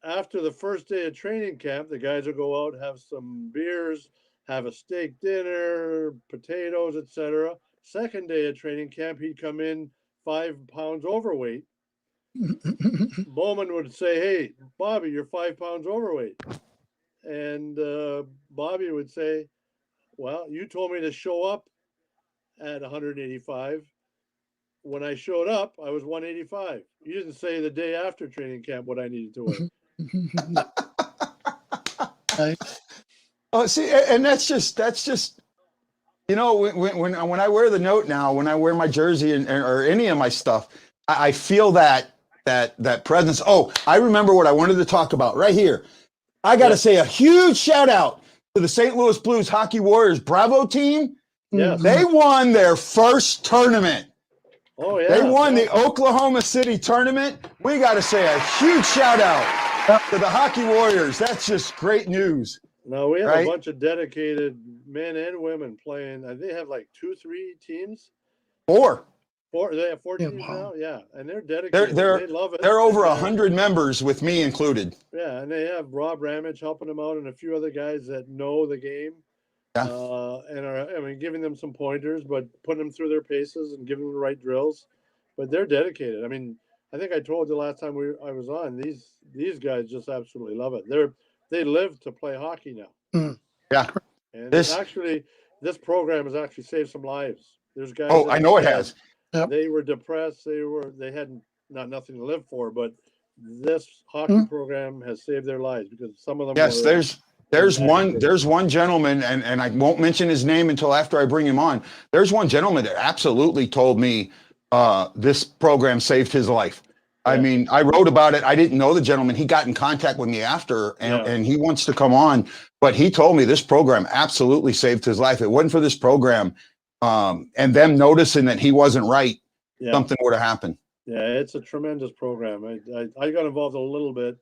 After the first day of training camp, the guys will go out, have some beers, have a steak dinner, potatoes, etc. Second day of training camp, he'd come in 5 pounds overweight. Bowman would say, "Hey, Bobby, you're 5 pounds overweight." And Bobby would say, "Well, you told me to show up at 185. When I showed up, I was 185. You didn't say the day after training camp what I needed to weigh." Oh, see, and that's just when I wear the note now, when I wear my jersey or any of my stuff, I feel that presence. Oh, I remember what I wanted to talk about right here. I got to say a huge shout out to the St. Louis Blues Hockey Warriors Bravo team. Yes. They won their first tournament. Oh, yeah. They won the Oklahoma City tournament. We got to say a huge shout out to the Hockey Warriors. That's just great news. No, we have a bunch of dedicated men and women playing. They have like 2-3 teams. 4. They have 4 teams now. Yeah, and they're dedicated. They love it. They're over 100 members, with me included. Yeah, and they have Rob Ramage helping them out, and a few other guys that know the game. Yeah. And are giving them some pointers, but putting them through their paces and giving them the right drills. But they're dedicated. I mean, I think I told you last time I was on. These guys just absolutely love it. They live to play hockey now, Yeah. and This. actually, this program has actually saved some lives. There's guys Oh, that I have know it said has. Yep. they were depressed. They had nothing to live for, but this hockey program has saved their lives because some of them Yes, were. there's one gentleman, and I won't mention his name until after I bring him on. There's one gentleman that absolutely told me this program saved his life. I Yeah. mean, I wrote about it. I didn't know the gentleman. He got in contact with me after, and he wants to come on. But he told me this program absolutely saved his life. If it wasn't for this program, and them noticing that he wasn't right, something would have happened. Yeah, it's a tremendous program. I got involved a little bit.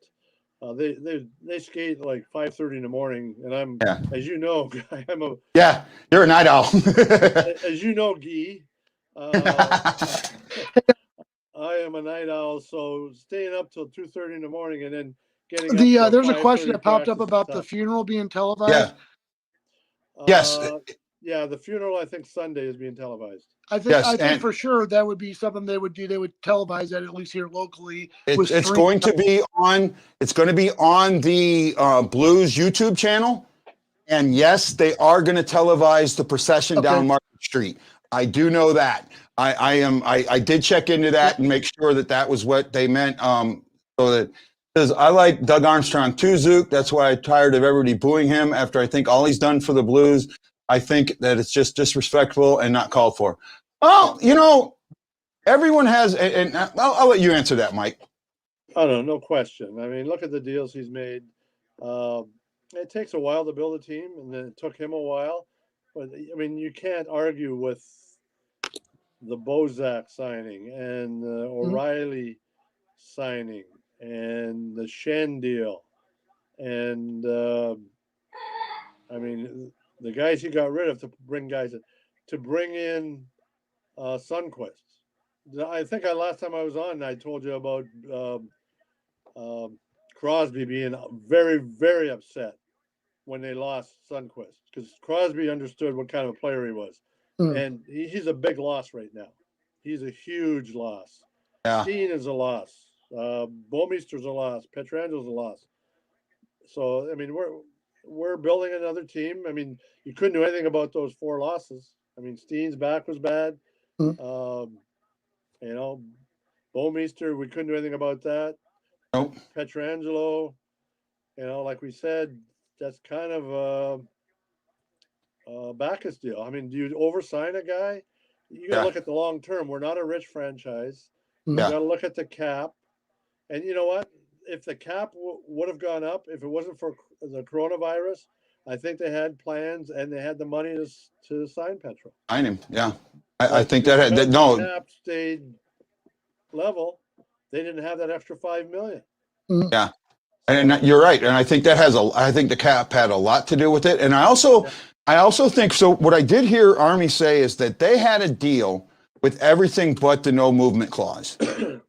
They skate like 5:30 in the morning, and I'm, as you know, I'm a you're a night owl. as you know, Guy. I am a night owl, so staying up till 2:30 in the morning and then getting up. There's a question that popped up about the funeral being televised. Yes. Yeah, the funeral I think Sunday is being televised. I think for sure that would be something they would do. They would televise that at least here locally. It's going to be on. It's going to be on the Blues YouTube channel, and yes, they are going to televise the procession down Market Street. I do know that. I did check into that and make sure that was what they meant. So that because I like Doug Armstrong too, Zook. That's why I'm tired of everybody booing him after I think all he's done for the Blues. I think that it's just disrespectful and not called for. Well, everyone has, and I'll let you answer that, Mike. Oh, no question. I mean, look at the deals he's made. It takes a while to build a team, and then it took him a while. But I mean, you can't argue with the Bozak signing and the O'Reilly signing and the Shen deal, and I mean, the guys he got rid of to bring in Sundquist. I think last time I was on, I told you about Crosby being very, very upset when they lost Sundquist because Crosby understood what kind of a player he was. And he's a big loss right now. He's a huge loss. Yeah. Steen is a loss. Bomeister's a loss. Petrangelo a loss. So, I mean, we're building another team. I mean, you couldn't do anything about those 4 losses. I mean, Steen's back was bad. Bomeister, we couldn't do anything about that. Nope. Petrangelo, like we said, that's kind of a Bacchus deal. I mean, do you oversign a guy? You got to look at the long term. We're not a rich franchise. You got to look at the cap. And you know what? If the cap would have gone up, if it wasn't for the coronavirus, I think they had plans and they had the money to sign Petro. Sign him, yeah. I think that no. The cap stayed level. They didn't have that extra $5 million. Yeah, and you're right. And I think I think the cap had a lot to do with it. And I also think so. What I did hear Army say is that they had a deal with everything but the no movement clause.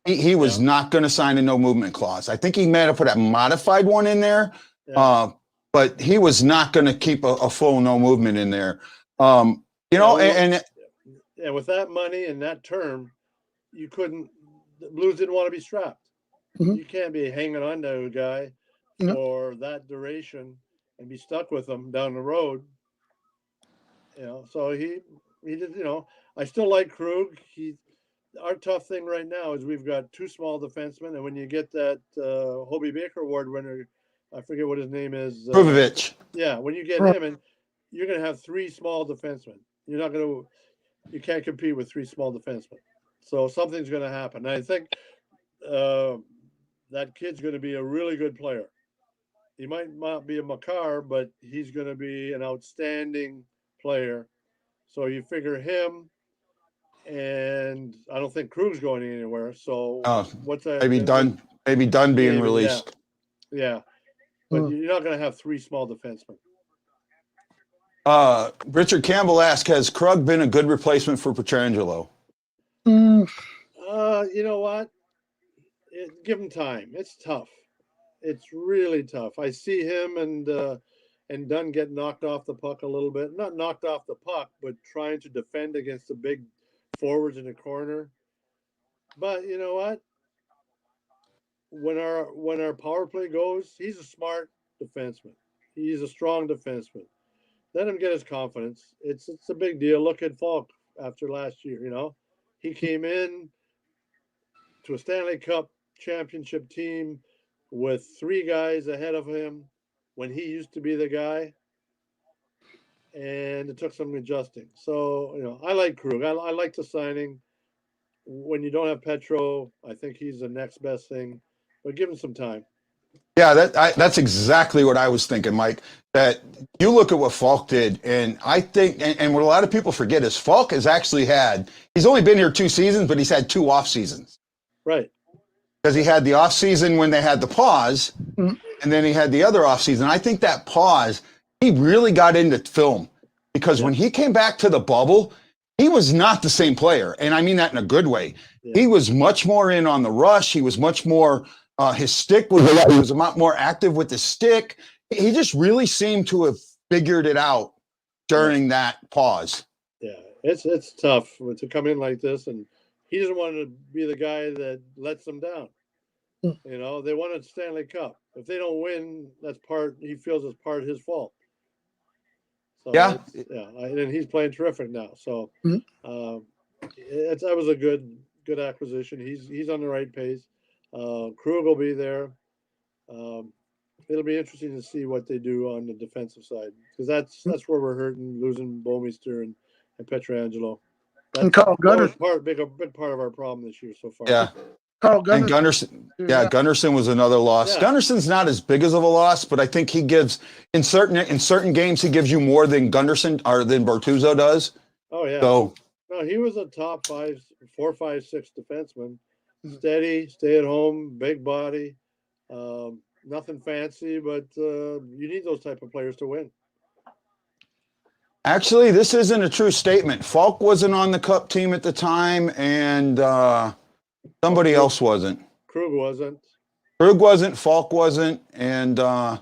He was not going to sign a no movement clause. I think he might have put a modified one in there, but he was not going to keep a full no movement in there. And with that money and that term, you couldn't. The Blues didn't want to be strapped. You can't be hanging on to a guy for that duration and be stuck with him down the road. So he did. I still like Krug. Our tough thing right now is we've got 2 small defensemen, and when you get that Hobie Baker Award winner, I forget what his name is. Pruvovich. Yeah, when you get him, and you're going to have 3 small defensemen. You can't compete with 3 small defensemen. So something's going to happen. And I think that kid's going to be a really good player. He might not be a Makar, but he's going to be an outstanding player. So you figure him, and I don't think Krug's going anywhere. So what's that? Maybe Dunn being released. Yeah. But you're not going to have 3 small defensemen. Richard Campbell asked, has Krug been a good replacement for Petrangelo? You know what? Give him time. It's tough. It's really tough. I see him and Dunn get knocked off the puck a little bit. Not knocked off the puck, but trying to defend against the big forwards in the corner. But you know what? when our power play goes, he's a smart defenseman. He's a strong defenseman. Let him get his confidence. It's a big deal. Look at Falk after last year. He came in to a Stanley Cup championship team with three guys ahead of him when he used to be the guy, and it took some adjusting. So I like Krug. I like the signing. When you don't have Petro, I think he's the next best thing, but give him some time. Yeah, that's exactly what I was thinking, Mike. That you look at what Falk did, and I think, and what a lot of people forget is Falk has actually he's only been here 2 seasons, but he's had 2 off seasons. Right. Because he had the off season when they had the pause, Mhm. and then he had the other off season. I think that pause, he really got into film because when he came back to the bubble, he was not the same player, and I mean that in a good way. Yeah. He was much more in on the rush. He was much more. His stick was he was a lot more active with the stick. He just really seemed to have figured it out during that pause. Yeah, it's tough to come in like this, and he doesn't want to be the guy that lets them down. They won a Stanley Cup. If they don't win, he feels it's part of his fault. So Yeah. and he's playing terrific now. So that was a good acquisition. He's on the right pace. Krug will be there. It'll be interesting to see what they do on the defensive side, because that's where we're hurting, losing Bouwmeester and Pietrangelo. And Carl Gunnarsson. A big part of our problem this year so far. Yeah. Carl And Gunnarsson. Gunnarsson, Gunnarsson was another loss. Yeah. Gunnarsson's not as big as of a loss, but I think he gives in certain games he gives you more than Gunnarsson or than Bortuzzo does. Oh yeah. So no, he was a top 4, 5, 6 defenseman. Steady, stay at home, big body. Nothing fancy, but you need those type of players to win. actually, this isn't a true statement. Falk wasn't on the Cup team at the time, and somebody else wasn't. Krug wasn't. Krug wasn't. Falk wasn't, and the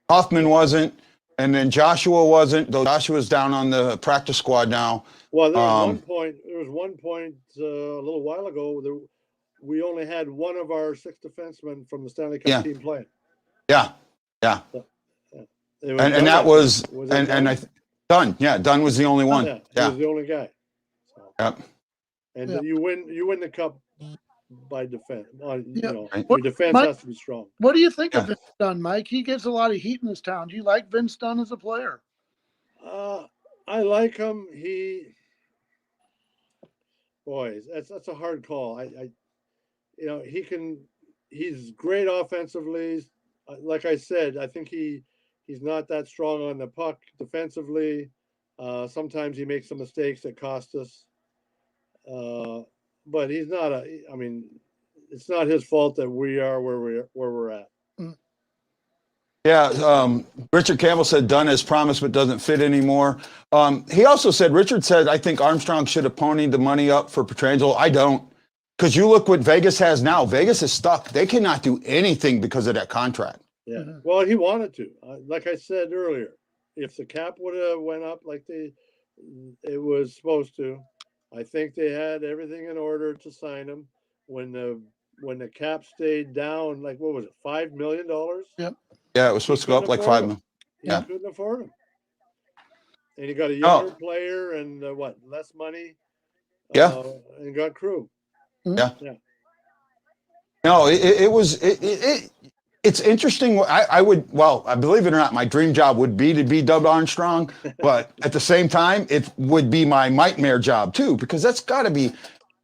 Hoffman wasn't, and then Joshua wasn't. Though Joshua's down on the practice squad now. Well, there was one point a little while ago we only had one of our 6 defensemen from the Stanley Cup team playing. Yeah. And that was Dunn. Yeah, Dunn was the only one. Yeah, he was the only guy. So. Yep. And you win the cup by defense. Your What- defense Mike- has to be strong. What do you think of Vince Dunn, Mike? He gets a lot of heat in this town. Do you like Vince Dunn as a player? I like him. That's a hard call. He's great offensively. Like I said, I think he's not that strong on the puck defensively. Sometimes he makes some mistakes that cost us. But he's not it's not his fault that we are where we're at. Yeah, Richard Campbell said Dunn has promised but doesn't fit anymore. He also said, Richard said, I think Armstrong should have ponied the money up for Pietrangelo. I don't. Because you look what Vegas has now. Vegas is stuck. They cannot do anything because of that contract. Yeah. Well, he wanted to. Like I said earlier, if the cap would have went up like it was supposed to, I think they had everything in order to sign him. When the cap stayed down, like what was it, $5 million? Yep. Yeah, it was supposed to go up like 5 million. He couldn't afford him. And he got a younger player and less money. Yeah. And got Krug. Yeah. No, it's interesting. I believe it or not, my dream job would be to be dubbed Armstrong, but at the same time, it would be my nightmare job too, because that's got to be,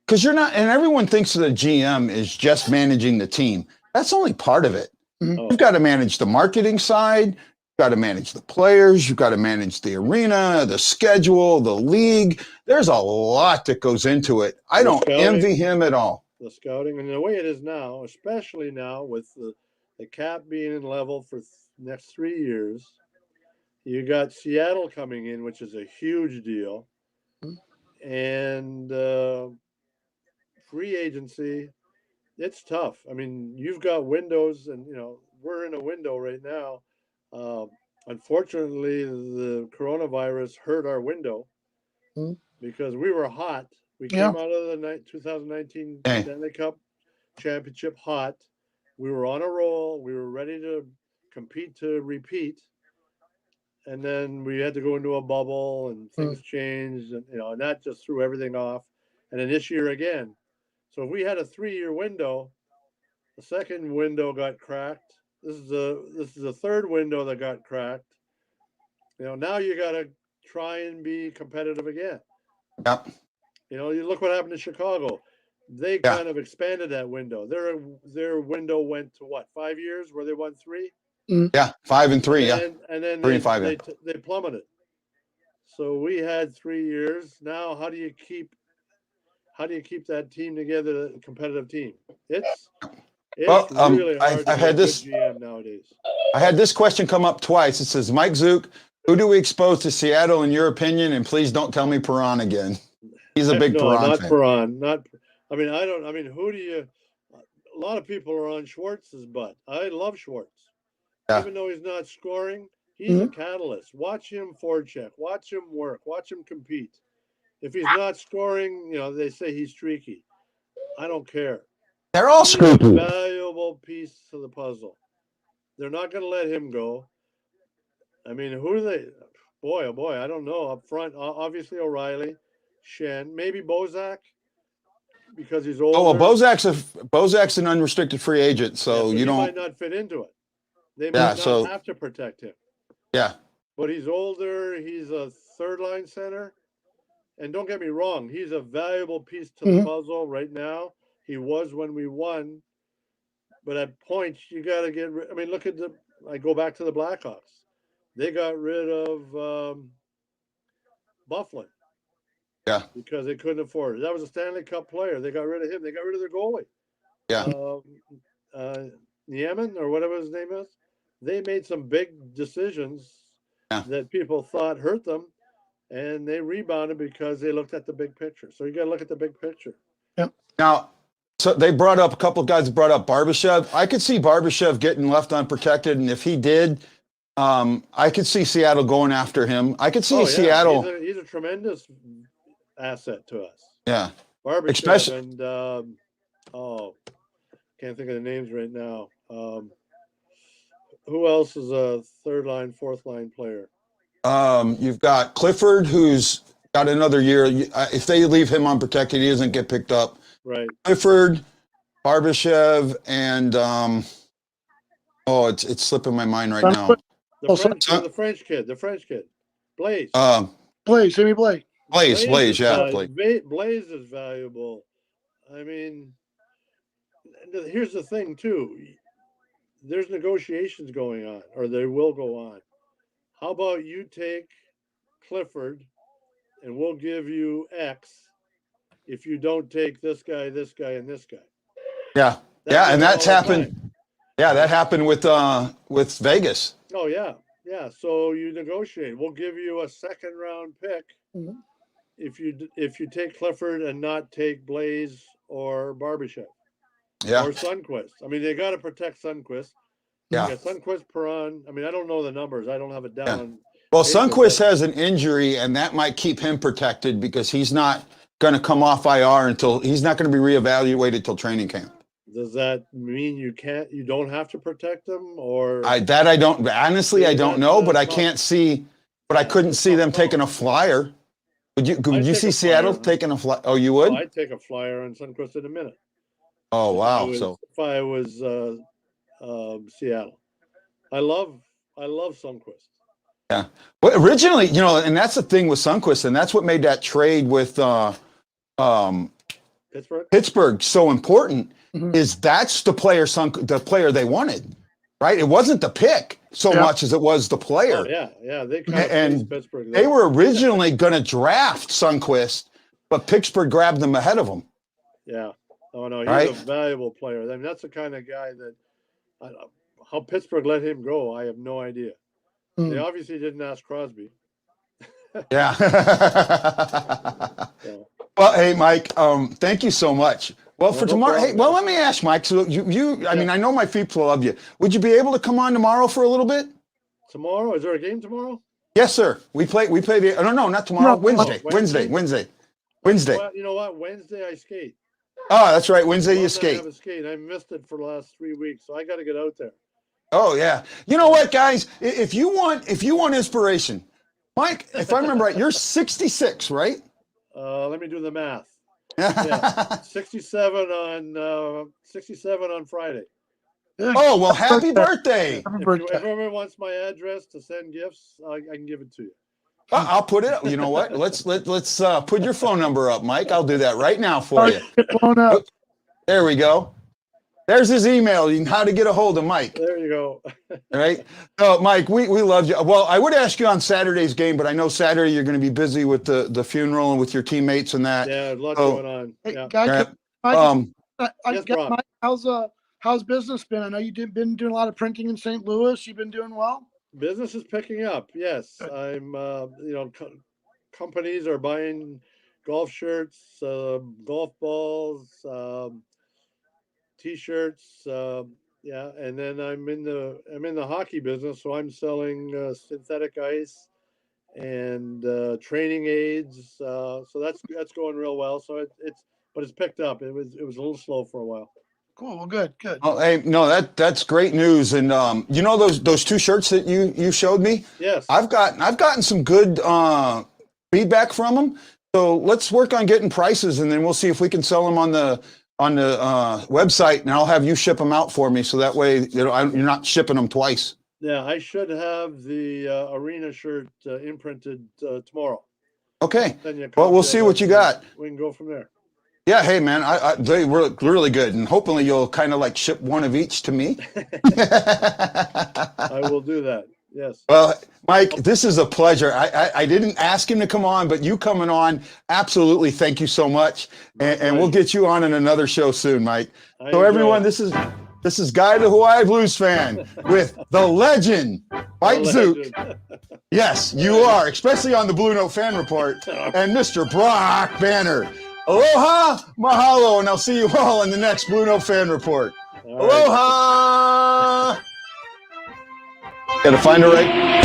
because you're not, and everyone thinks the GM is just managing the team. That's only part of it. You've got to manage the marketing side. You've got to manage the players. You've got to manage the arena, the schedule, the league. There's a lot that goes into it. I don't envy him at all. The scouting and the way it is now, especially now with the cap being in level for next 3 years, you got Seattle coming in, which is a huge deal, and free agency. It's tough. I mean, you've got windows, and we're in a window right now. Unfortunately, the coronavirus hurt our window because we were hot. We came out of the 2019 Stanley Cup championship hot. We were on a roll. We were ready to compete to repeat. And then we had to go into a bubble and things changed, and and that just threw everything off. And then this year again. So if we had a 3-year window, the second window got cracked. This is the third window that got cracked. Now you got to try and be competitive again. Yep. You look what happened to Chicago. They kind of expanded that window. Their window went to what, 5 years where they won 3? Yeah, 5 and 3. And then 3 and 5. they plummeted. So we had 3 years. Now, how do you keep that team together, a competitive team? It's really hard to had be a this good GM nowadays. I had this question come up twice. It says, Mike Zook, who do we expose to Seattle in your opinion? And please don't tell me Perron again. He's a big Perron not fan. Perron. Who do you? A lot of people are on Schwartz's butt. I love Schwartz. Yeah. Even though he's not scoring, he's a catalyst. Watch him forecheck. Watch him work. Watch him compete. If he's not scoring, they say he's streaky. I don't care. They're all He's a screwed. valuable piece to the puzzle. They're not going to let him go. Who do they? Boy, oh boy, I don't know. Up front, obviously O'Reilly, Shen, maybe Bozak, because he's older. Oh, well, Bozak's an unrestricted free agent, so he you don't. might not fit into it. They might not have to protect him. Yeah. But he's older. He's a third-line center. And don't get me wrong, he's a valuable piece to the puzzle right now. He was when we won. But at points, you got to get rid. Look at I go back to the Blackhawks. They got rid of Bufflin. Yeah. Because they couldn't afford it. That was a Stanley Cup player. They got rid of him. They got rid of their goalie. Yeah. Niemann, or whatever his name is. They made some big decisions that people thought hurt them, and they rebounded because they looked at the big picture. So you got to look at the big picture. Yeah. Now, so they brought up, a couple of guys brought up Barbashev. I could see Barbashev getting left unprotected, and if he did, I could see Seattle going after him. I could see Seattle. He's a tremendous asset to us. Yeah. Barbashev Especially, and can't think of the names right now. Who else is a third line, fourth line player? You've got Clifford, who's got another year. If they leave him unprotected, he doesn't get picked up. Right. Clifford, Barbashev, and it's slipping my mind right now. The French kid, Blaze. Blaze, Jimmy Blake. Blaze, yeah. Blaze is valuable. Here's the thing too. There's negotiations going on, or they will go on. How about you take Clifford, and we'll give you X if you don't take this guy, and this guy. Yeah, and that's happened. Yeah, that happened with Vegas. Oh yeah. So you negotiate. We'll give you a second round pick if you take Clifford and not take Blaze or Barbashev. Yeah. Or Sundquist. They got to protect Sundquist. Yeah. Sundquist, Perron. I don't know the numbers. I don't have it down. Yeah. Well, Sundquist has an injury, and that might keep him protected because he's not going to come off IR until he's not going to be reevaluated till training camp. Does that mean you don't have to protect him, or I don't honestly, I don't know, but I can't see, but I couldn't see them taking a flyer. Would you see Seattle taking a flyer? Oh, you would? Oh, I'd take a flyer on Sundquist in a minute. Oh, wow. If I was Seattle, I love Sundquist. Yeah. Well, originally, and that's the thing with Sundquist, and that's what made that trade with Pittsburgh so important. Is that's the player they wanted, right? It wasn't the pick so much as it was the player. Oh, yeah. They Pittsburgh. They were originally going to draft Sundquist, but Pittsburgh grabbed them ahead of him. Yeah. Oh no, he's a valuable player. That's the kind of guy that how Pittsburgh let him go, I have no idea. They obviously didn't ask Crosby. Yeah. Well, hey, Mike, thank you so much. Well, for tomorrow, let me ask, Mike. So I know my people love you. Would you be able to come on tomorrow for a little bit? Tomorrow? Is there a game tomorrow? Yes, sir. We play the. No, not tomorrow. Wednesday. Wednesday. Wednesday. Well, you know what? Wednesday I skate. Oh, that's right. Wednesday you Love that I skate. have a skate. I missed it for the last 3 weeks, so I got to get out there. Oh yeah. You know what, guys? If you want inspiration, Mike, if I remember right, you're 66, right? Let me do the math. Yeah, 67 on Friday. Oh well, happy birthday! Happy If birthday. everyone wants my address to send gifts, I can give it to you. I'll put it. You know what? Let's put your phone number up, Mike. I'll do that right now for you. Get blown up. There we go. There's his email. You know how to get a hold of Mike. There you go. All right. Oh, Mike, we love you. Well, I would ask you on Saturday's game, but I know Saturday you're going to be busy with the funeral and with your teammates and that. Yeah, a lot Oh. going on. Hey, Yeah. guy, Yes, Rob. how's business been? I know you've been doing a lot of printing in St. Louis. You've been doing well. Business is picking up. Yes, Good. I'm. Companies are buying golf shirts, golf balls, t-shirts. Yeah, and then I'm in the hockey business, so I'm selling synthetic ice and training aids. So that's going real well. So it's picked up. It was a little slow for a while. Cool. Well, good. Oh, hey, no, that's great news. And you know those two shirts that you showed me? Yes. I've gotten some good feedback from them. So let's work on getting prices, and then we'll see if we can sell them on the website, and I'll have you ship them out for me, so that way you're not shipping them twice. Yeah, I should have the arena shirt imprinted tomorrow. Okay. Then you Well, we'll copy see that what you up, got. We can go from there. Yeah, hey man, they were really good, and hopefully you'll kind of like ship one of each to me. I will do that. Yes. Well, Mike, this is a pleasure. I didn't ask him to come on, but you coming on, absolutely. Thank you so much, and we'll get you on in another show soon, Mike. So everyone, this is Guy the Hawaii Blues fan with the legend, Mike Zook. Yes, you are, especially on the Blue Note Fan Report, and Mr. Brock Banner. Aloha, mahalo, and I'll see you all in the next Blue Note Fan Report. Aloha! Gotta find the right.